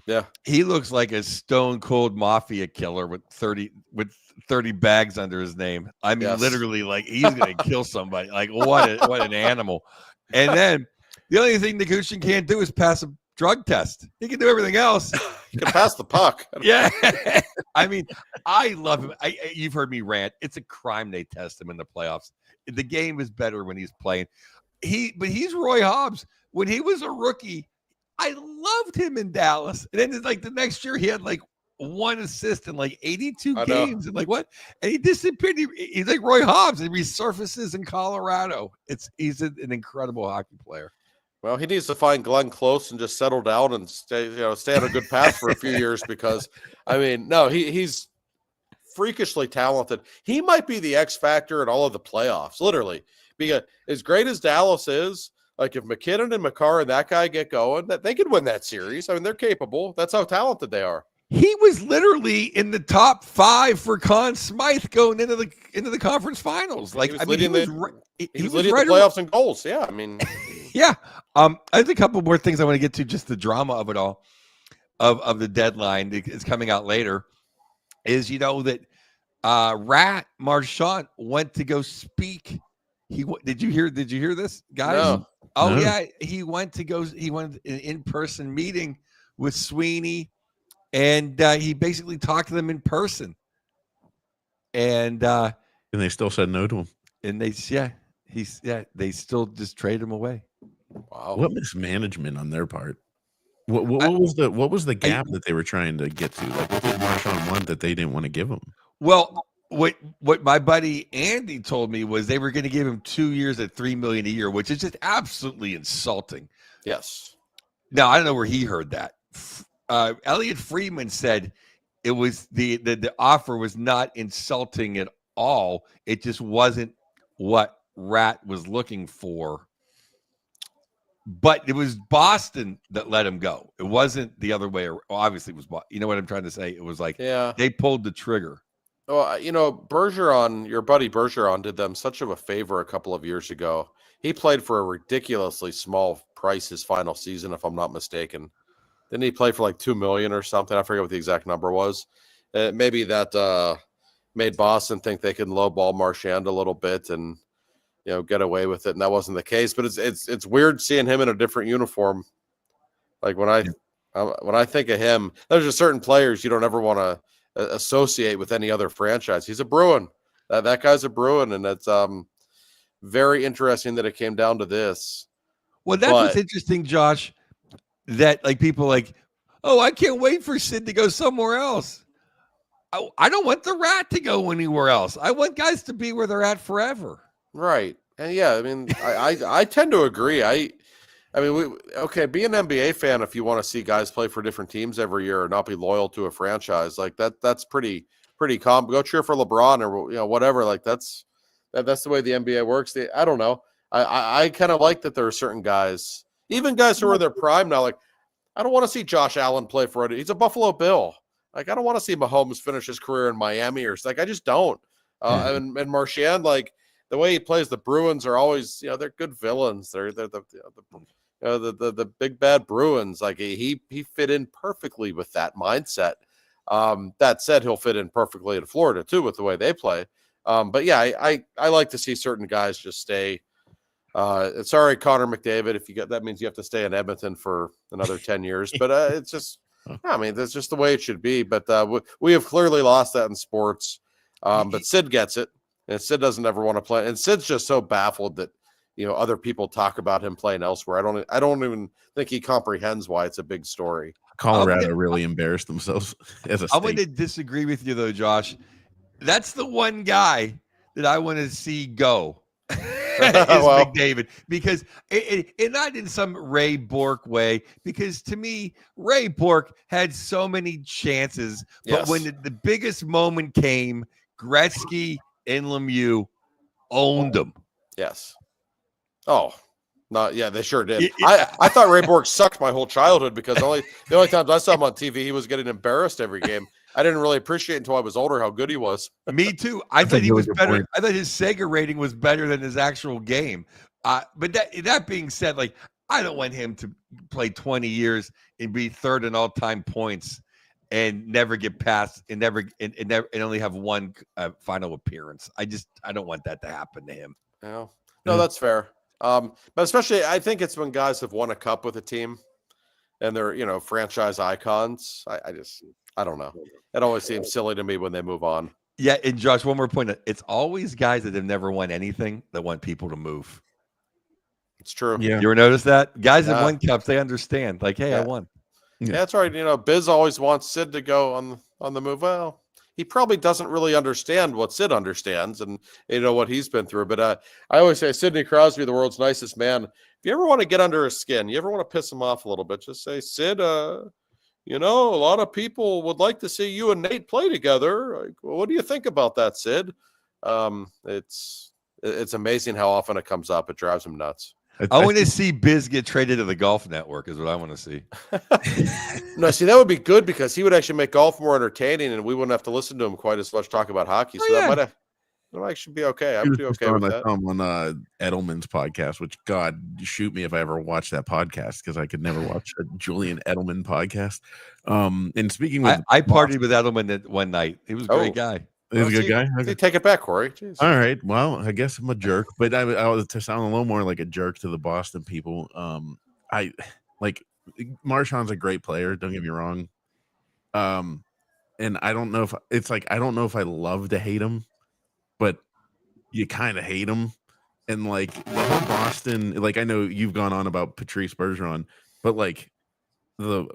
Yeah, he looks like a stone cold mafia killer with 30 bags under his name. I mean, literally, like, he's gonna kill somebody. Like, what an animal. And then the only thing Nikushin can't do is pass a drug test. He can do everything else. He can pass the puck. Yeah. I mean, I love him. You've heard me rant. It's a crime they test him in the playoffs. The game is better when he's playing. But he's Roy Hobbs. When he was a rookie, I loved him in Dallas. And then, like, the next year, he had like one assist in like 82 games. And like, what? And he disappeared. He's like Roy Hobbs. And he resurfaces in Colorado. He's an incredible hockey player. Well, he needs to find Glenn Close and just settle down and stay on a good path for a few years, because, I mean, no, he's freakishly talented. He might be the X factor in all of the playoffs, literally. Because as great as Dallas is, like, if McKinnon and Makar and that guy get going, that they could win that series. I mean, they're capable. That's how talented they are. He was literally in the top 5 for Conn Smythe going into the conference finals. Like, he was leading the right playoffs in goals. Yeah, I mean, yeah. I have a couple more things I want to get to. Just the drama of it all, of the deadline is coming out later. Is that Rat Marchand went to go speak. Did you hear this, guys? No. Oh, No. yeah. He went an in-person meeting with Sweeney, and he basically talked to them in person. And they still said no to him. And they still just traded him away. Wow. What mismanagement on their part? What was the gap that they were trying to get to? Like, what did Marchand want that they didn't want to give him? Well, what my buddy Andy told me was they were going to give him 2 years at $3 million a year, which is just absolutely insulting. Yes. Now, I don't know where he heard that. Elliot Friedman said it was the offer was not insulting at all. It just wasn't what Rat was looking for. But it was Boston that let him go. It wasn't the other way. Obviously, it was. You know what I'm trying to say? It was like they pulled the trigger. Well, Bergeron, your buddy Bergeron, did them such of a favor a couple of years ago. He played for a ridiculously small price his final season, if I'm not mistaken. Didn't he play for like $2 million or something? I forget what the exact number was. Maybe that made Boston think they could lowball Marchand a little bit and get away with it, and that wasn't the case. But it's weird seeing him in a different uniform. Like when I think of him, there's just certain players you don't ever want to associate with any other franchise. He's a Bruin. That guy's a Bruin, and it's very interesting that it came down to this. Well, that's what's interesting, Josh. That like people like, oh, I can't wait for Sid to go somewhere else. I don't want the Rat to go anywhere else. I want guys to be where they're at forever. Right. And yeah, I mean, I tend to agree. Be an NBA fan if you want to see guys play for different teams every year and not be loyal to a franchise like that. That's pretty common. Go cheer for LeBron or whatever. Like that's the way the NBA works. I don't know. I kind of like that there are certain guys, even guys who are in their prime now. Like I don't want to see Josh Allen play for it. He's a Buffalo Bill. Like I don't want to see Mahomes finish his career in Miami or like I just don't. And Marchand, like the way he plays, the Bruins are always they're good villains. They're the big bad Bruins. Like he fit in perfectly with that mindset. That said, he'll fit in perfectly in Florida too with the way they play. But yeah, I like to see certain guys just stay. Sorry, Connor McDavid. That means you have to stay in Edmonton for another 10 years. But it's just, that's just the way it should be. But we have clearly lost that in sports. But Sid gets it, and Sid doesn't ever want to play. And Sid's just so baffled that other people talk about him playing elsewhere. I don't even think he comprehends why it's a big story. Colorado really embarrassed themselves as a state. I'm going to disagree with you though, Josh. That's the one guy that I want to see go. Is McDavid, because it not in some Ray Bourque way, because to me Ray Bourque had so many chances, but when the biggest moment came, Gretzky and Lemieux owned them. Yes. Oh, they sure did. I thought Ray Bourque sucked my whole childhood because the only times I saw him on TV, he was getting embarrassed every game. I didn't really appreciate until I was older how good he was. Me too. I thought he was better. Point. I thought his Sega rating was better than his actual game. But that being said, like I don't want him to play 20 years and be third in all-time points and never get past and only have one final appearance. I don't want that to happen to him. No, that's fair. But especially, I think it's when guys have won a cup with a team and they're franchise icons. I don't know. It always seems silly to me when they move on. Yeah, and Josh, one more point. It's always guys that have never won anything that want people to move. It's true. Yeah. You ever notice that? Guys that won cups, they understand. Like, hey, I won. Yeah, that's right. Biz always wants Sid to go on the move. Well, he probably doesn't really understand what Sid understands and what he's been through. But I always say Sidney Crosby, the world's nicest man. If you ever want to get under his skin, you ever want to piss him off a little bit, just say, Sid, a lot of people would like to see you and Nate play together. Like, well, what do you think about that, Sid? It's amazing how often it comes up. It drives him nuts. I want to see Biz get traded to the Golf Network is what I want to see. No, see, that would be good because he would actually make golf more entertaining and we wouldn't have to listen to him quite as much talk about hockey. So that might actually be okay. I would be okay with that. On Edelman's podcast, which God shoot me if I ever watch that podcast because I could never watch a Julian Edelman podcast. And speaking with, I partied with Edelman one night. He was a great guy. He's a good guy. Okay. Take it back, Corey. Jeez. All right. Well, I guess I'm a jerk, but I was to sound a little more like a jerk to the Boston people. I like Marchand's a great player. Don't get me wrong. And I don't know if I love to hate him, but you kind of hate him. And like the whole Boston, like I know you've gone on about Patrice Bergeron, but like the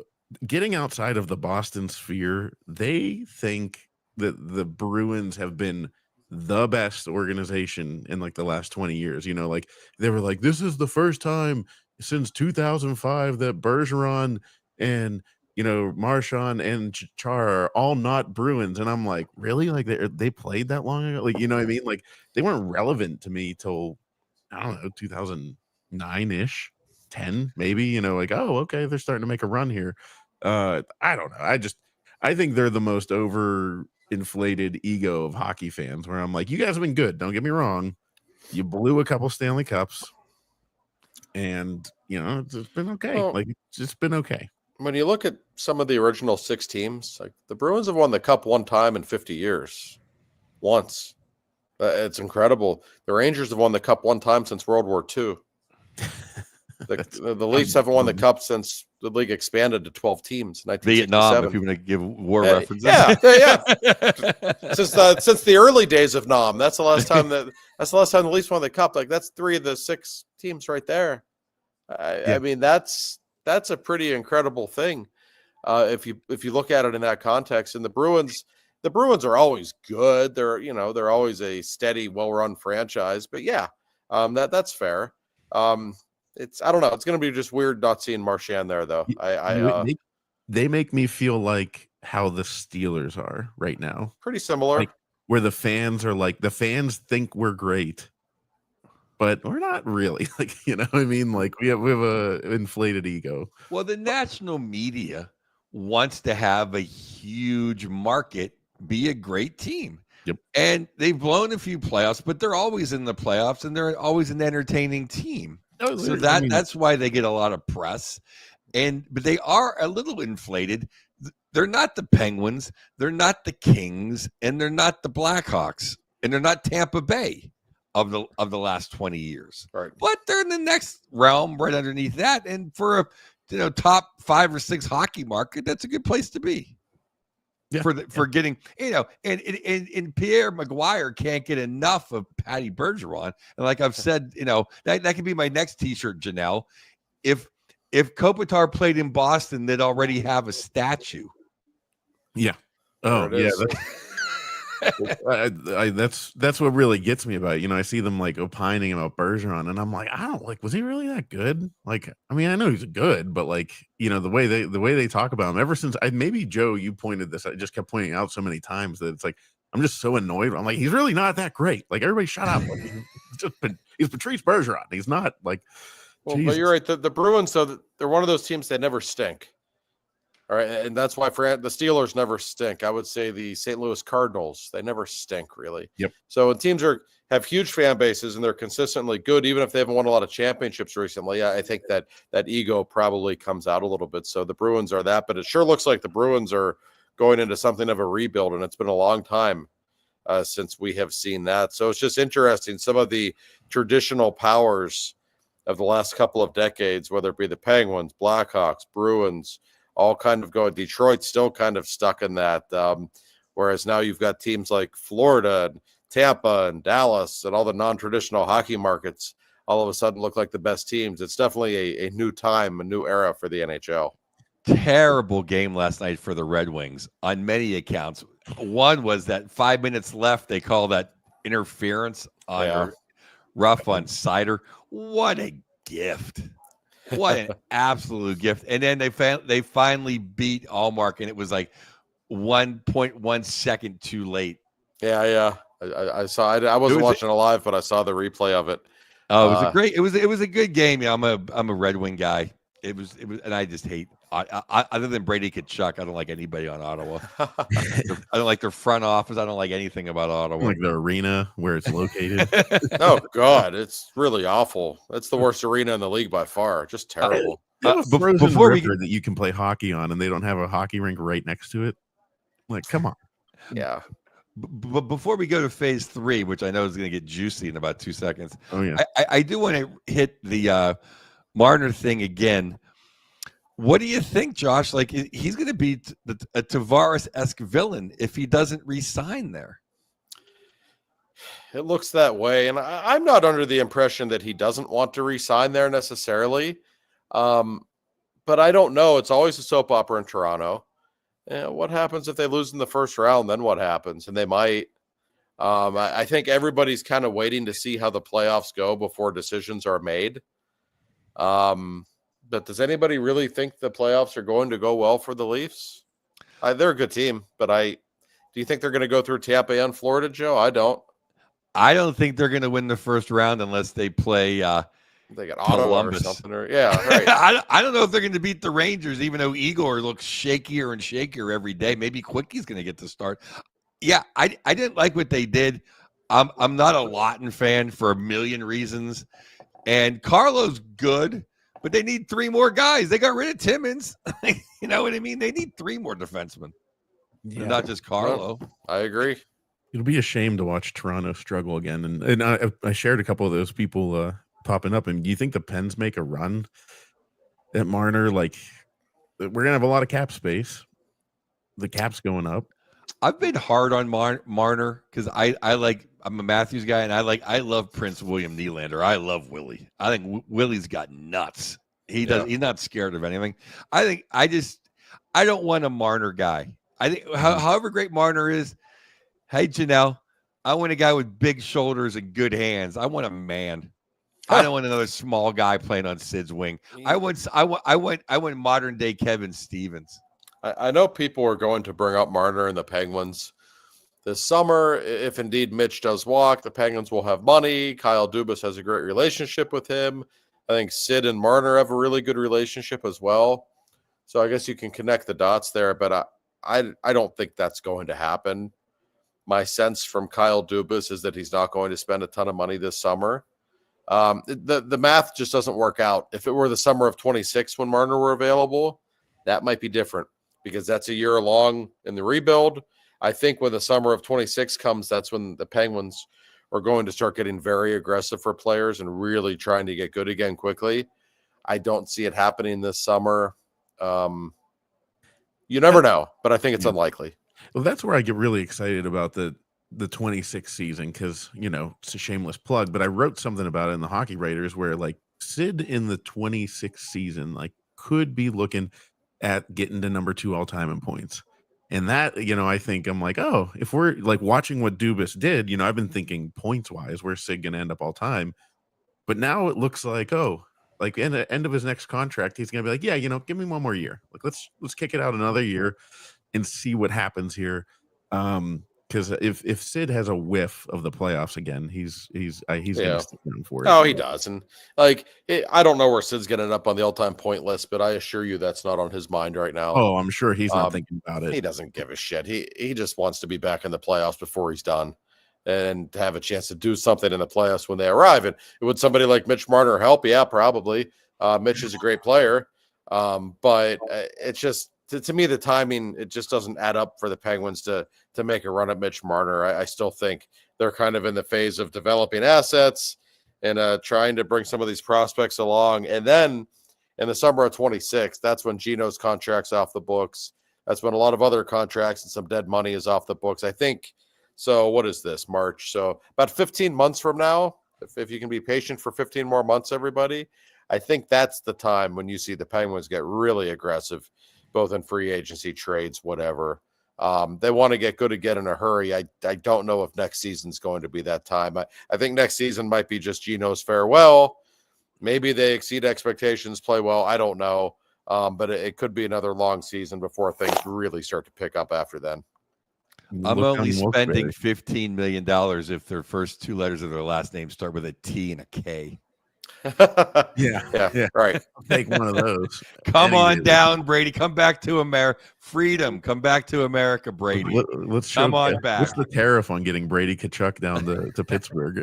getting outside of the Boston sphere, they think that the Bruins have been the best organization in like the last 20 years. Like they were like, this is the first time since 2005 that Bergeron and Marchand and Char are all not Bruins. And I'm like, really? Like they played that long ago? Like, you know what I mean? Like they weren't relevant to me till, I don't know, 2009-ish, 10 maybe, like, oh, okay, they're starting to make a run here. I don't know. I think they're the most overinflated ego of hockey fans, where I'm like, you guys have been good. Don't get me wrong. You blew a couple Stanley Cups and, it's been okay. Well, like, it's just been okay. When you look at some of the original 6 teams, like the Bruins have won the Cup one time in 50 years. Once. It's incredible. The Rangers have won the Cup one time since World War II. The Leafs haven't won the Cup since the league expanded to 12 teams. Vietnam, if you're going to give war references. Yeah. Since the early days of Nam, that's the last time the Leafs won the Cup. Like that's 3 of the 6 teams right there. I mean, that's a pretty incredible thing. If you look at it in that context. And the Bruins are always good. They're always a steady, well-run franchise. But yeah, that's fair. I don't know. It's going to be just weird not seeing Marchand there, though. They make me feel like how the Steelers are right now. Pretty similar. Like, where the fans are like, the fans think we're great, but we're not really. Like, you know what I mean? Like we have a inflated ego. Well, the national media wants to have a huge market be a great team. Yep. And they've blown a few playoffs, but they're always in the playoffs and they're always an entertaining team. So that's why they get a lot of press. But they are a little inflated. They're not the Penguins, they're not the Kings, and they're not the Blackhawks, and they're not Tampa Bay of the last 20 years. Right. But they're in the next realm right underneath that. And for a top 5 or 6 hockey market, that's a good place to be. Yeah. For getting, and Pierre Maguire can't get enough of Patty Bergeron. And like I've said, that could be my next t-shirt, Janelle. If Kopitar played in Boston, they'd already have a statue. Yeah. Oh, yeah. That's what really gets me about it. I see them like opining about Bergeron, and I'm like, was he really that good? Like, I mean, I know he's good, but like, the way they talk about him, ever since maybe Joe, you pointed this, I just kept pointing out so many times that it's like, I'm just so annoyed. I'm like, he's really not that great. Like, everybody shut up. Like, he's Patrice Bergeron. He's not like, well, but you're right. The Bruins, so they're one of those teams that never stink. All right, and that's why the Steelers never stink. I would say the St. Louis Cardinals, they never stink, really. Yep. So when teams have huge fan bases and they're consistently good, even if they haven't won a lot of championships recently, I think that ego probably comes out a little bit. So the Bruins are that, but it sure looks like the Bruins are going into something of a rebuild, and it's been a long time since we have seen that. So it's just interesting. Some of the traditional powers of the last couple of decades, whether it be the Penguins, Blackhawks, Bruins, all kind of going. Detroit's still kind of stuck in that. Whereas now you've got teams like Florida, and Tampa, and Dallas, and all the non-traditional hockey markets all of a sudden look like the best teams. It's definitely a new time, a new era for the NHL. Terrible game last night for the Red Wings on many accounts. One was that 5 minutes left, they call that interference on rough on Sider. What a gift. What an absolute gift. And then they finally beat Allmark, and it was like 1.1 second too late. Yeah. I saw it. I wasn't watching it live, but I saw the replay of it. Oh, it was a good game. Yeah, I'm a Red Wing guy. It was, and I just hate, other than Brady Tkachuk, I don't like anybody on Ottawa. I don't like their front office. I don't like anything about Ottawa. Like the arena where it's located. Oh God, it's really awful. It's the worst arena in the league by far. Just terrible. Before that you can play hockey on, and they don't have a hockey rink right next to it. Like, come on. Yeah. But before we go to phase 3, which I know is going to get juicy in about 2 seconds. Oh yeah. I do want to hit the Marner thing again. What do you think, Josh? Like, he's going to be a Tavares-esque villain if he doesn't re-sign there. It looks that way, and I'm not under the impression that he doesn't want to re-sign there necessarily. But I don't know. It's always a soap opera in Toronto. What happens if they lose in the first round? Then what happens? And they might. I think everybody's kind of waiting to see how the playoffs go before decisions are made. But does anybody really think the playoffs are going to go well for the Leafs? They're a good team, but do you think they're going to go through Tampa and Florida, Joe? I don't. I don't think they're going to win the first round unless they play They got Ottawa Columbus or something. Yeah, right. I don't know if they're going to beat the Rangers, even though Igor looks shakier and shakier every day. Maybe Quickie's going to get the start. Yeah, I didn't like what they did. I'm not a Lawton fan for a million reasons. And Carlo's good, but they need 3 more guys. They got rid of Timmins. You know what I mean? They need 3 more defensemen. Yeah. Not just Carlo. No, I agree. It'll be a shame to watch Toronto struggle again. And I shared a couple of those people popping up. And do you think the Pens make a run at Marner? Like, we're going to have a lot of cap space. The cap's going up. I've been hard on Marner because I'm a Matthews guy, and I love Prince William Nylander. I love Willie. I think Willie's got nuts. He's not scared of anything. I don't want a Marner guy. I think however great Marner is, hey Janelle, I want a guy with big shoulders and good hands. I want a man. I don't want another small guy playing on Sid's wing. I want modern day Kevin Stevens. I know people are going to bring up Marner and the Penguins this summer. If indeed Mitch does walk, the Penguins will have money. Kyle Dubas has a great relationship with him. I think Sid and Marner have a really good relationship as well. So I guess you can connect the dots there, but I don't think that's going to happen. My sense from Kyle Dubas is that he's not going to spend a ton of money this summer. The math just doesn't work out. If it were the summer of 26 when Marner were available, that might be different, because that's a year long in the rebuild. I think when the summer of 26 comes, that's when the Penguins are going to start getting very aggressive for players and really trying to get good again quickly. I don't see it happening this summer. You never know, but I think it's unlikely. Well, that's where I get really excited about the 26 season, because, it's a shameless plug, but I wrote something about it in the Hockey Writers where, like, Sid in the 26 season, like, could be looking at getting to number 2 all time in points. And that, I think I'm like, oh, if we're like watching what Dubas did, I've been thinking points wise, where's Sid going to end up all time? But now it looks like, like in the end of his next contract, he's going to be like, yeah, give me one more year. Like, let's kick it out another year and see what happens here. Because if Sid has a whiff of the playoffs again, he's going to stick around for it. Oh, he does. And I don't know where Sid's going to end up on the all-time point list, but I assure you that's not on his mind right now. Oh, I'm sure he's not thinking about it. He doesn't give a shit. He just wants to be back in the playoffs before he's done and to have a chance to do something in the playoffs when they arrive. And would somebody like Mitch Marner help? Yeah, probably. Mitch is a great player, but it's just, to me, the timing, it just doesn't add up for the Penguins to make a run at Mitch Marner. I still think they're kind of in the phase of developing assets and trying to bring some of these prospects along. And then in the summer of 26, that's when Gino's contract's off the books. That's when a lot of other contracts and some dead money is off the books. I think, so what is this, March? So about 15 months from now, if you can be patient for 15 more months, everybody, I think that's the time when you see the Penguins get really aggressive, both in free agency, trades, whatever. They want to get good again in a hurry. I don't know if next season's going to be that time. I think next season might be just Gino's farewell. Maybe they exceed expectations, play well. I don't know. But it could be another long season before things really start to pick up after then. I'm only spending $15 million if their first 2 letters of their last name start with a T and a K. Yeah, right. I'll take one of those. Come on down, Brady. Come back to America. Freedom. Come back to America, Brady. Let's come on back. What's the tariff on getting Brady Tkachuk down to Pittsburgh?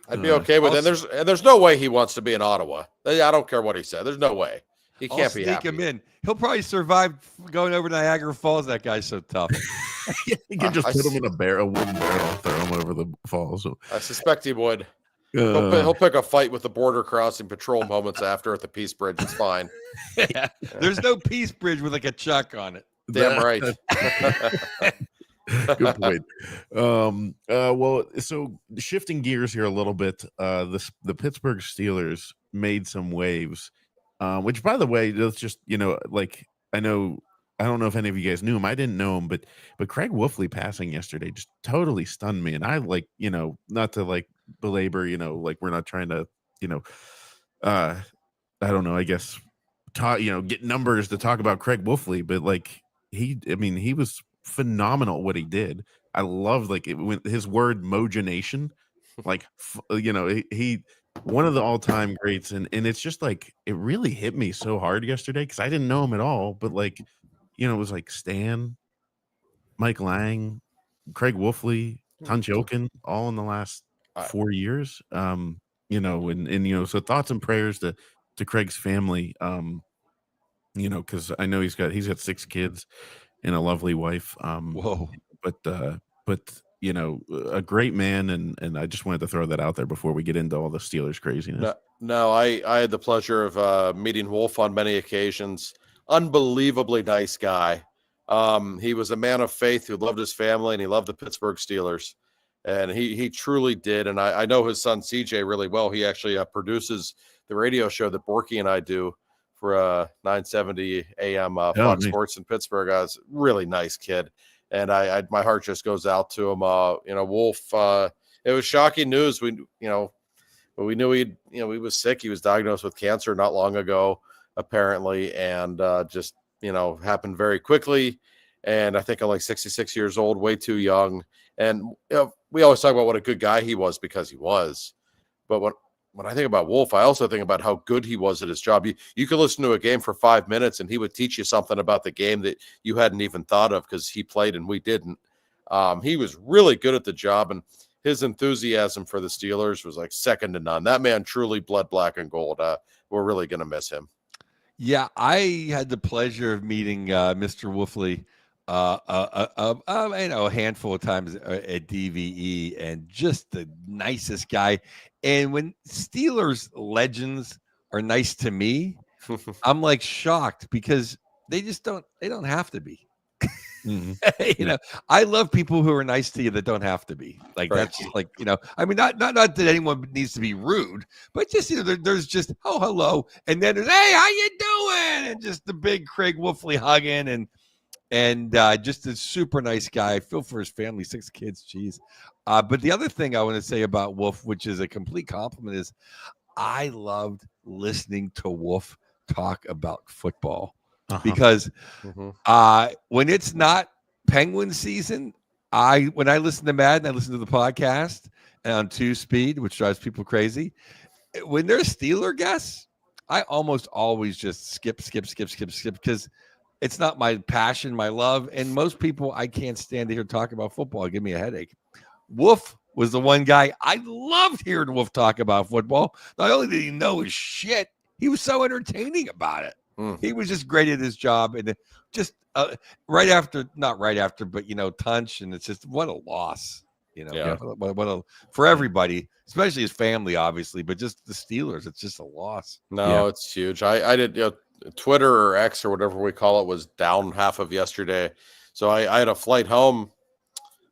I'd be okay with it. And there's no way he wants to be in Ottawa. I don't care what he said. There's no way. He can't be happy. Sneak him in. He'll probably survive going over Niagara Falls. That guy's so tough. You can just put him in a wooden barrel, throw him over the falls. I suspect he would. He'll pick a fight with the border crossing patrol moments after at the Peace Bridge. It's fine. Yeah. There's no Peace Bridge with like a chuck on it. Damn right. Good point. Well, so shifting gears here a little bit, the Pittsburgh Steelers made some waves, which, by the way, let's just, I don't know if any of you guys knew him. I didn't know him, but Craig Wolfley passing yesterday just totally stunned me. And I not to belabor, we're not trying to, I don't know, I guess get numbers to talk about Craig Wolfley, but like he was phenomenal what he did. I love like his word mogenation, like he one of the all-time greats, and it's just like it really hit me so hard yesterday because I didn't know him at all, but like it was like Stan, Mike Lang, Craig Wolfley, Tunch Ilkin, all in the last 4 years. And so thoughts and prayers to Craig's family. Because I know he's got 6 kids and a lovely wife. Whoa. But a great man, and I just wanted to throw that out there before we get into all the Steelers craziness. No, I had the pleasure of meeting Wolf on many occasions. Unbelievably nice guy. He was a man of faith who loved his family, and he loved the Pittsburgh Steelers. And he truly did. And I know his son CJ really well. He actually produces the radio show that Borky and I do for 970 AM Fox Sports in Pittsburgh. I was a really nice kid. And my heart just goes out to him. Wolf, it was shocking news. We knew he was sick. He was diagnosed with cancer not long ago, apparently. And just happened very quickly. And I think I'm like 66 years old, way too young. And we always talk about what a good guy he was because he was. But when I think about Wolf, I also think about how good he was at his job. You could listen to a game for 5 minutes and he would teach you something about the game that you hadn't even thought of because he played and we didn't. He was really good at the job, and his enthusiasm for the Steelers was like second to none. That man truly bled black and gold. We're really going to miss him. Yeah, I had the pleasure of meeting Mr. Wolfley a handful of times at DVE, and just the nicest guy. And when Steelers legends are nice to me, I'm like shocked because they don't have to be. Mm-hmm. I love people who are nice to you that don't have to be. Like, right. That's just like, I mean, not that anyone needs to be rude, but just, there's just, oh, hello. And then there's, hey, how you doing? And just the big Craig Wolfley hugging and just a super nice guy. I feel for his family, 6 kids. Geez. But the other thing I want to say about Wolf, which is a complete compliment, is I loved listening to Wolf talk about football. Because when it's not Penguin season, when I listen to Madden, I listen to the podcast and on 2-speed, which drives people crazy. When there's Steeler guests, I almost always just skip because it's not my passion, my love. And most people, I can't stand to hear talk about football. Give me a headache. Wolf was the one guy I loved hearing Wolf talk about football. Not only did he know his shit, he was so entertaining about it. He was just great at his job, and just not right after, but Tunch, and it's just what a loss, for everybody, especially his family, obviously, but just the Steelers, it's just a loss. No, it's huge. I did Twitter or X or whatever we call it was down half of yesterday, so I had a flight home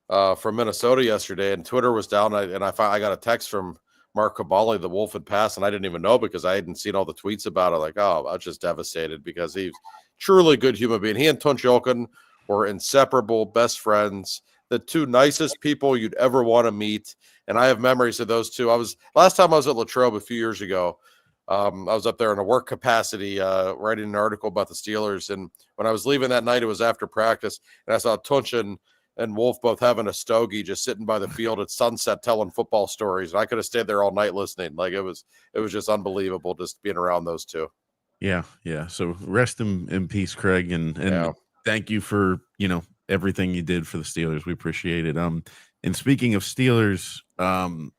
from Minnesota yesterday, and Twitter was down, and I got a text from Mark Cabali, the Wolf had passed, and I didn't even know because I hadn't seen all the tweets about it. Like, I was just devastated because he's truly a good human being. He and Tunch Ilkin were inseparable, best friends, the 2 nicest people you'd ever want to meet. And I have memories of those two. Last time I was at Latrobe a few years ago. I was up there in a work capacity, writing an article about the Steelers. And when I was leaving that night, it was after practice, and I saw Tunch and Wolf both having a stogie, just sitting by the field at sunset telling football stories. And I could have stayed there all night listening. Like, it was just unbelievable just being around those two. Yeah. So rest in peace, Craig, and thank you for everything you did for the Steelers. We appreciate it. And speaking of Steelers, Aaron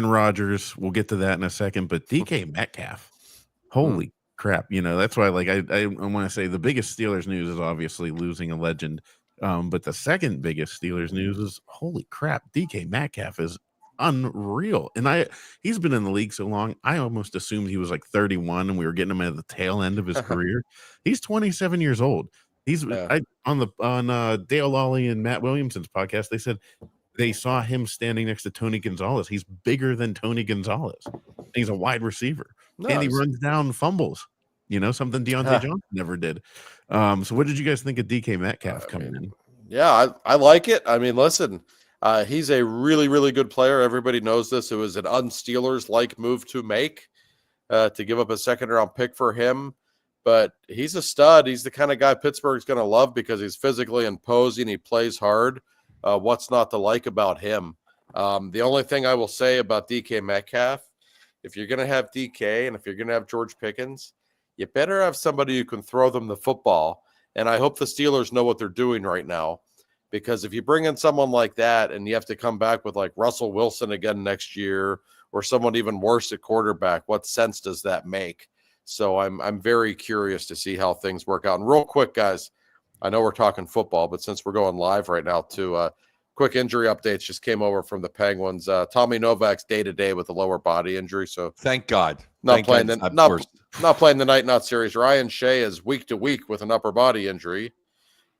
Rodgers, we'll get to that in a second, but DK Metcalf, holy crap. That's why I want to say the biggest Steelers news is obviously losing a legend. But the second biggest Steelers news is, holy crap, DK Metcalf is unreal. And he's been in the league so long, I almost assumed he was like 31 and we were getting him at the tail end of his career. He's 27 years old. He's on Dale Lawley and Matt Williamson's podcast, they said they saw him standing next to Tony Gonzalez. He's bigger than Tony Gonzalez. He's a wide receiver. Nice. And he runs down fumbles. Something Deontay Johnson never did. So what did you guys think of DK Metcalf coming in? Yeah, I like it. I mean, listen, he's a really, really good player. Everybody knows this. It was an un-Steelers-like move to make. to give up a second-round pick for him. But he's a stud. He's the kind of guy Pittsburgh's going to love because he's physically imposing. He plays hard. What's not to like about him? The only thing I will say about DK Metcalf, if you're going to have DK and if you're going to have George Pickens, you better have somebody who can throw them the football. And I hope the Steelers know what they're doing right now, because if you bring in someone like that and you have to come back with like Russell Wilson again next year or someone even worse at quarterback, what sense does that make? So I'm very curious to see how things work out. And real quick, guys, I know we're talking football, but since we're going live right now too, quick injury updates just came over from the Penguins. Tommy Novak's day-to-day with a lower body injury. So thank God. Not playing the night not series. Ryan Shea is week to week with an upper body injury.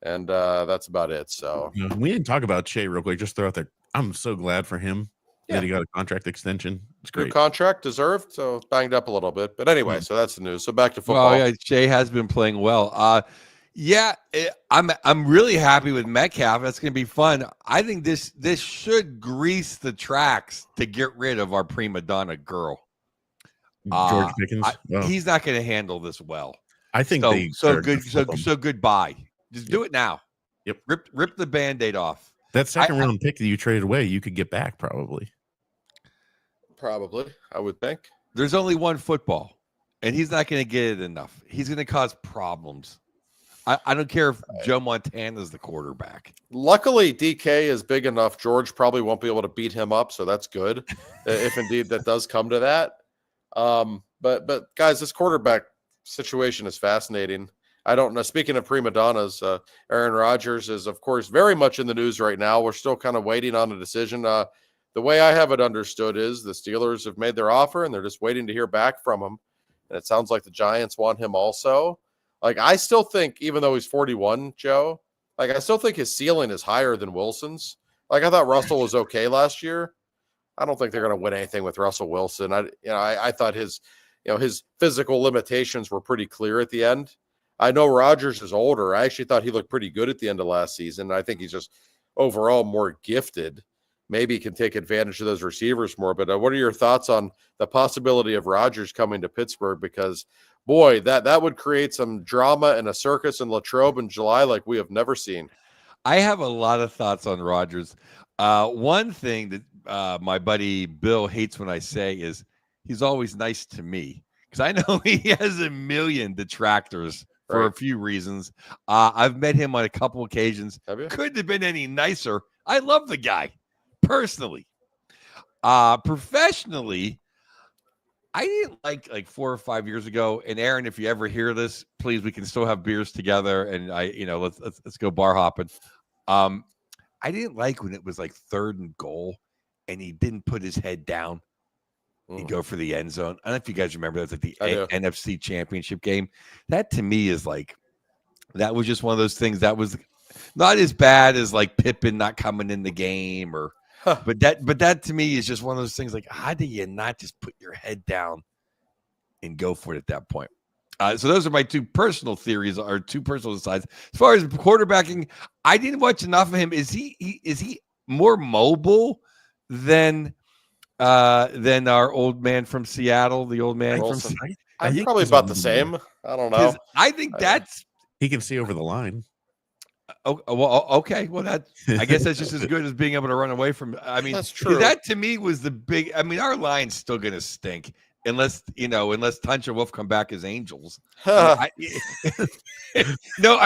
And that's about it. So we didn't talk about Shea real quick. Just throw out there. I'm so glad for him that he got a contract extension. It's great. Good contract, deserved. So banged up a little bit, but anyway, so that's the news. So back to football. Well, yeah, Shea has been playing well. I'm really happy with Metcalf. That's going to be fun. I think this should grease the tracks to get rid of our prima donna girl. George Pickens. He's not going to handle this well. I think so goodbye. Just do it now. Yep. Rip the Band-Aid off. That second round pick that you traded away, you could get back probably. Probably, I would think. There's only one football, and he's not going to get it enough. He's going to cause problems. I don't care if Joe Montana's the quarterback. Luckily, DK is big enough. George probably won't be able to beat him up, so that's good, if indeed that does come to that. But guys, this quarterback situation is fascinating. I don't know. Speaking of prima donnas, Aaron Rodgers is, of course, very much in the news right now. We're still kind of waiting on a decision. The way I have it understood is the Steelers have made their offer, and they're just waiting to hear back from him. And it sounds like the Giants want him also. Like, I still think, even though he's 41, Joe, like, I still think his ceiling is higher than Wilson's. Like, I thought Russell was okay last year. I don't think they're going to win anything with Russell Wilson. I thought his physical limitations were pretty clear at the end. I know Rodgers is older. I actually thought he looked pretty good at the end of last season. I think he's just overall more gifted. Maybe he can take advantage of those receivers more. But what are your thoughts on the possibility of Rodgers coming to Pittsburgh? Because, boy, that would create some drama and a circus in Latrobe in July like we have never seen. I have a lot of thoughts on Rodgers. One thing that my buddy Bill hates when I say is he's always nice to me, because I know he has a million detractors for a few reasons. I've met him on a couple occasions. Have you? Couldn't have been any nicer. I love the guy personally. Professionally, I didn't like 4 or 5 years ago. And Aaron, if you ever hear this, please, we can still have beers together. And let's go bar hopping. I didn't like when it was like 3rd and goal and he didn't put his head down. He'd go for the end zone. I don't know if you guys remember that was like the NFC Championship game. That to me is like, that was just one of those things that was not as bad as like Pippen not coming in the game but that to me is just one of those things like, how do you not just put your head down and go for it at that point? So those are my two personal theories, or two personal sides. As far as quarterbacking, I didn't watch enough of him. Is he more mobile than our old man from Seattle, the old man from Seattle? I think probably about the same. I don't know. I think he can see over the line. Oh, well, okay. Well, I guess that's just as good as being able to run away from. I mean, that's true. That to me was the big. I mean, our line's still going to stink unless Tunch and Wolf come back as angels. No, I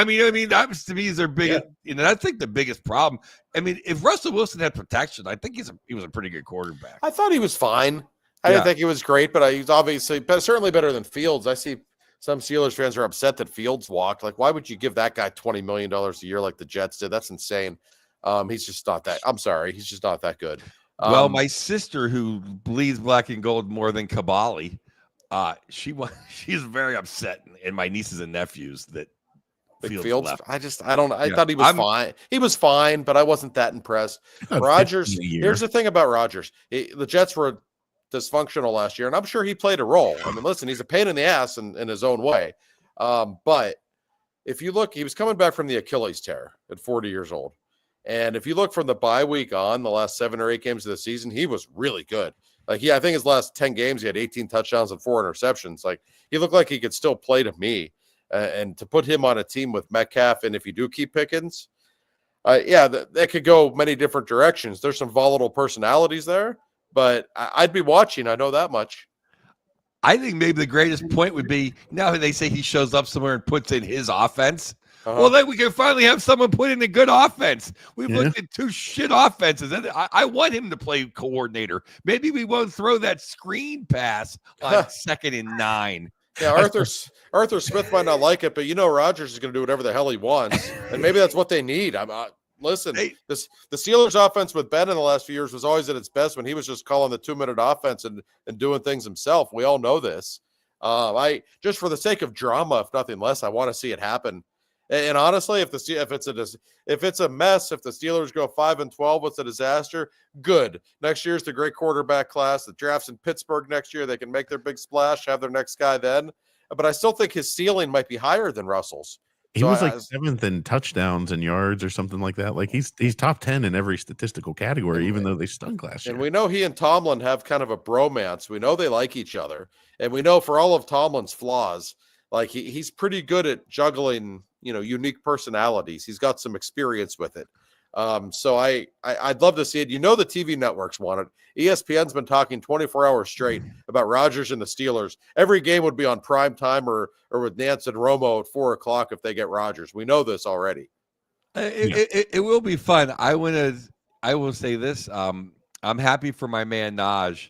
mean, that was, to me, is their biggest. I think the biggest problem. I mean, if Russell Wilson had protection, I think he was a pretty good quarterback. I thought he was fine. I didn't think he was great, but he's obviously certainly better than Fields. I see some Steelers fans are upset that Fields walked. Like, why would you give that guy $20 million a year like the Jets did? That's insane. He's just not that. I'm sorry. He's just not that good. Well, my sister, who bleeds black and gold more than Kabali, she's very upset, and my nieces and nephews that Fields left. I thought he was fine. He was fine, but I wasn't that impressed. Rodgers. Here's the thing about Rodgers. The Jets were dysfunctional last year, and I'm sure he played a role. I mean, listen, he's a pain in the ass in his own way. But if you look, he was coming back from the Achilles tear at 40 years old. And if you look from the bye week on, the last 7 or 8 games of the season, he was really good. Like I think his last 10 games, he had 18 touchdowns and 4 interceptions. Like he looked like he could still play to me. And to put him on a team with Metcalf, and if you do keep Pickens, that could go many different directions. There's some volatile personalities there, but I'd be watching. I know that much. I think maybe the greatest point would be now they say he shows up somewhere and puts in his offense. Well, then we can finally have someone put in a good offense. We've looked at 2 shit offenses. And I want him to play coordinator. Maybe we won't throw that screen pass on 2nd and 9. Yeah, Arthur Smith might not like it, but Rodgers is going to do whatever the hell he wants, and maybe that's what they need. Listen. The Steelers' offense with Ben in the last few years was always at its best when he was just calling the 2-minute offense and doing things himself. We all know this. I just for the sake of drama, if nothing less, I want to see it happen. And honestly, if it's a mess, if the Steelers go 5-12, it's a disaster. Good. Next year's the great quarterback class. The draft's in Pittsburgh next year. They can make their big splash, have their next guy then. But I still think his ceiling might be higher than Russell's. He was like 7th in touchdowns and yards or something like that. Like he's top 10 in every statistical category, even though they stunk last year. And we know he and Tomlin have kind of a bromance. We know they like each other, and we know for all of Tomlin's flaws, like he's pretty good at juggling, unique personalities. He's got some experience with it. So I'd love to see it. The TV networks want it. ESPN's been talking 24 hours straight about Rodgers and the Steelers. Every game would be on prime time or with Nance and Romo at 4:00 if they get Rodgers. We know this already. It will be fun. I will say this. I'm happy for my man Naj.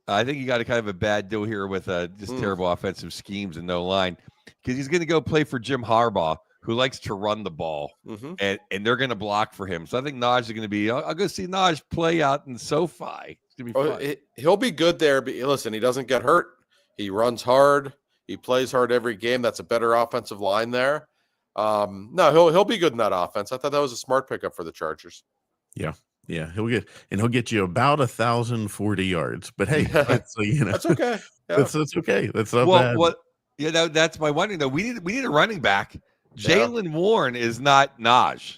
I think he got a kind of a bad deal here with just terrible offensive schemes and no line, because he's going to go play for Jim Harbaugh, who likes to run the ball, and they're going to block for him. So I think Naj is going to be. I'll go see Naj play out in SoFi. It's going to be fun. He'll be good there. But listen, he doesn't get hurt. He runs hard. He plays hard every game. That's a better offensive line there. No, he'll be good in that offense. I thought that was a smart pickup for the Chargers. Yeah, he'll get you about 1,040 yards. But hey, that's okay. Yeah. That's okay. That's not bad. Yeah, that's my wondering though. We need a running back. Jalen Warren is not Naj.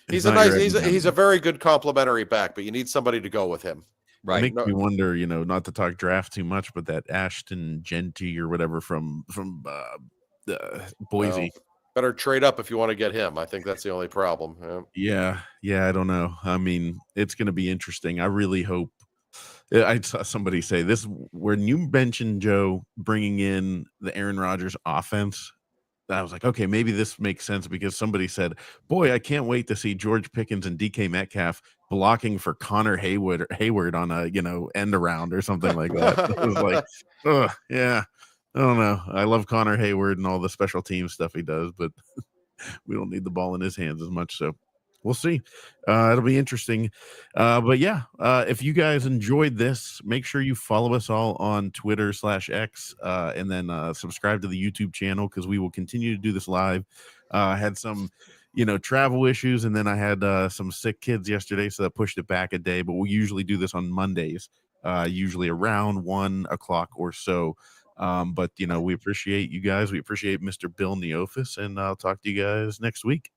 He's a very good complimentary back, but you need somebody to go with him. Right. It makes me wonder, not to talk draft too much, but that Ashton Genty or whatever from Boise. Better trade up if you want to get him. I think that's the only problem. Yeah, I don't know. I mean, it's going to be interesting. I really hope. I saw somebody say this when you mentioned, Joe, bringing in the Aaron Rodgers offense. I was like, okay, maybe this makes sense, because somebody said, boy, I can't wait to see George Pickens and DK Metcalf blocking for Connor Hayward on a, end around or something like that. It was like, yeah, I don't know. I love Connor Hayward and all the special team stuff he does, but we don't need the ball in his hands as much. So we'll see. It'll be interesting. But yeah, if you guys enjoyed this, make sure you follow us all on Twitter/X, and then subscribe to the YouTube channel, because we will continue to do this live. I had some, travel issues, and then I had some sick kids yesterday, so that pushed it back a day. But we'll usually do this on Mondays, usually around 1:00 or so. But we appreciate you guys. We appreciate Mr. Bill Neofis, and I'll talk to you guys next week.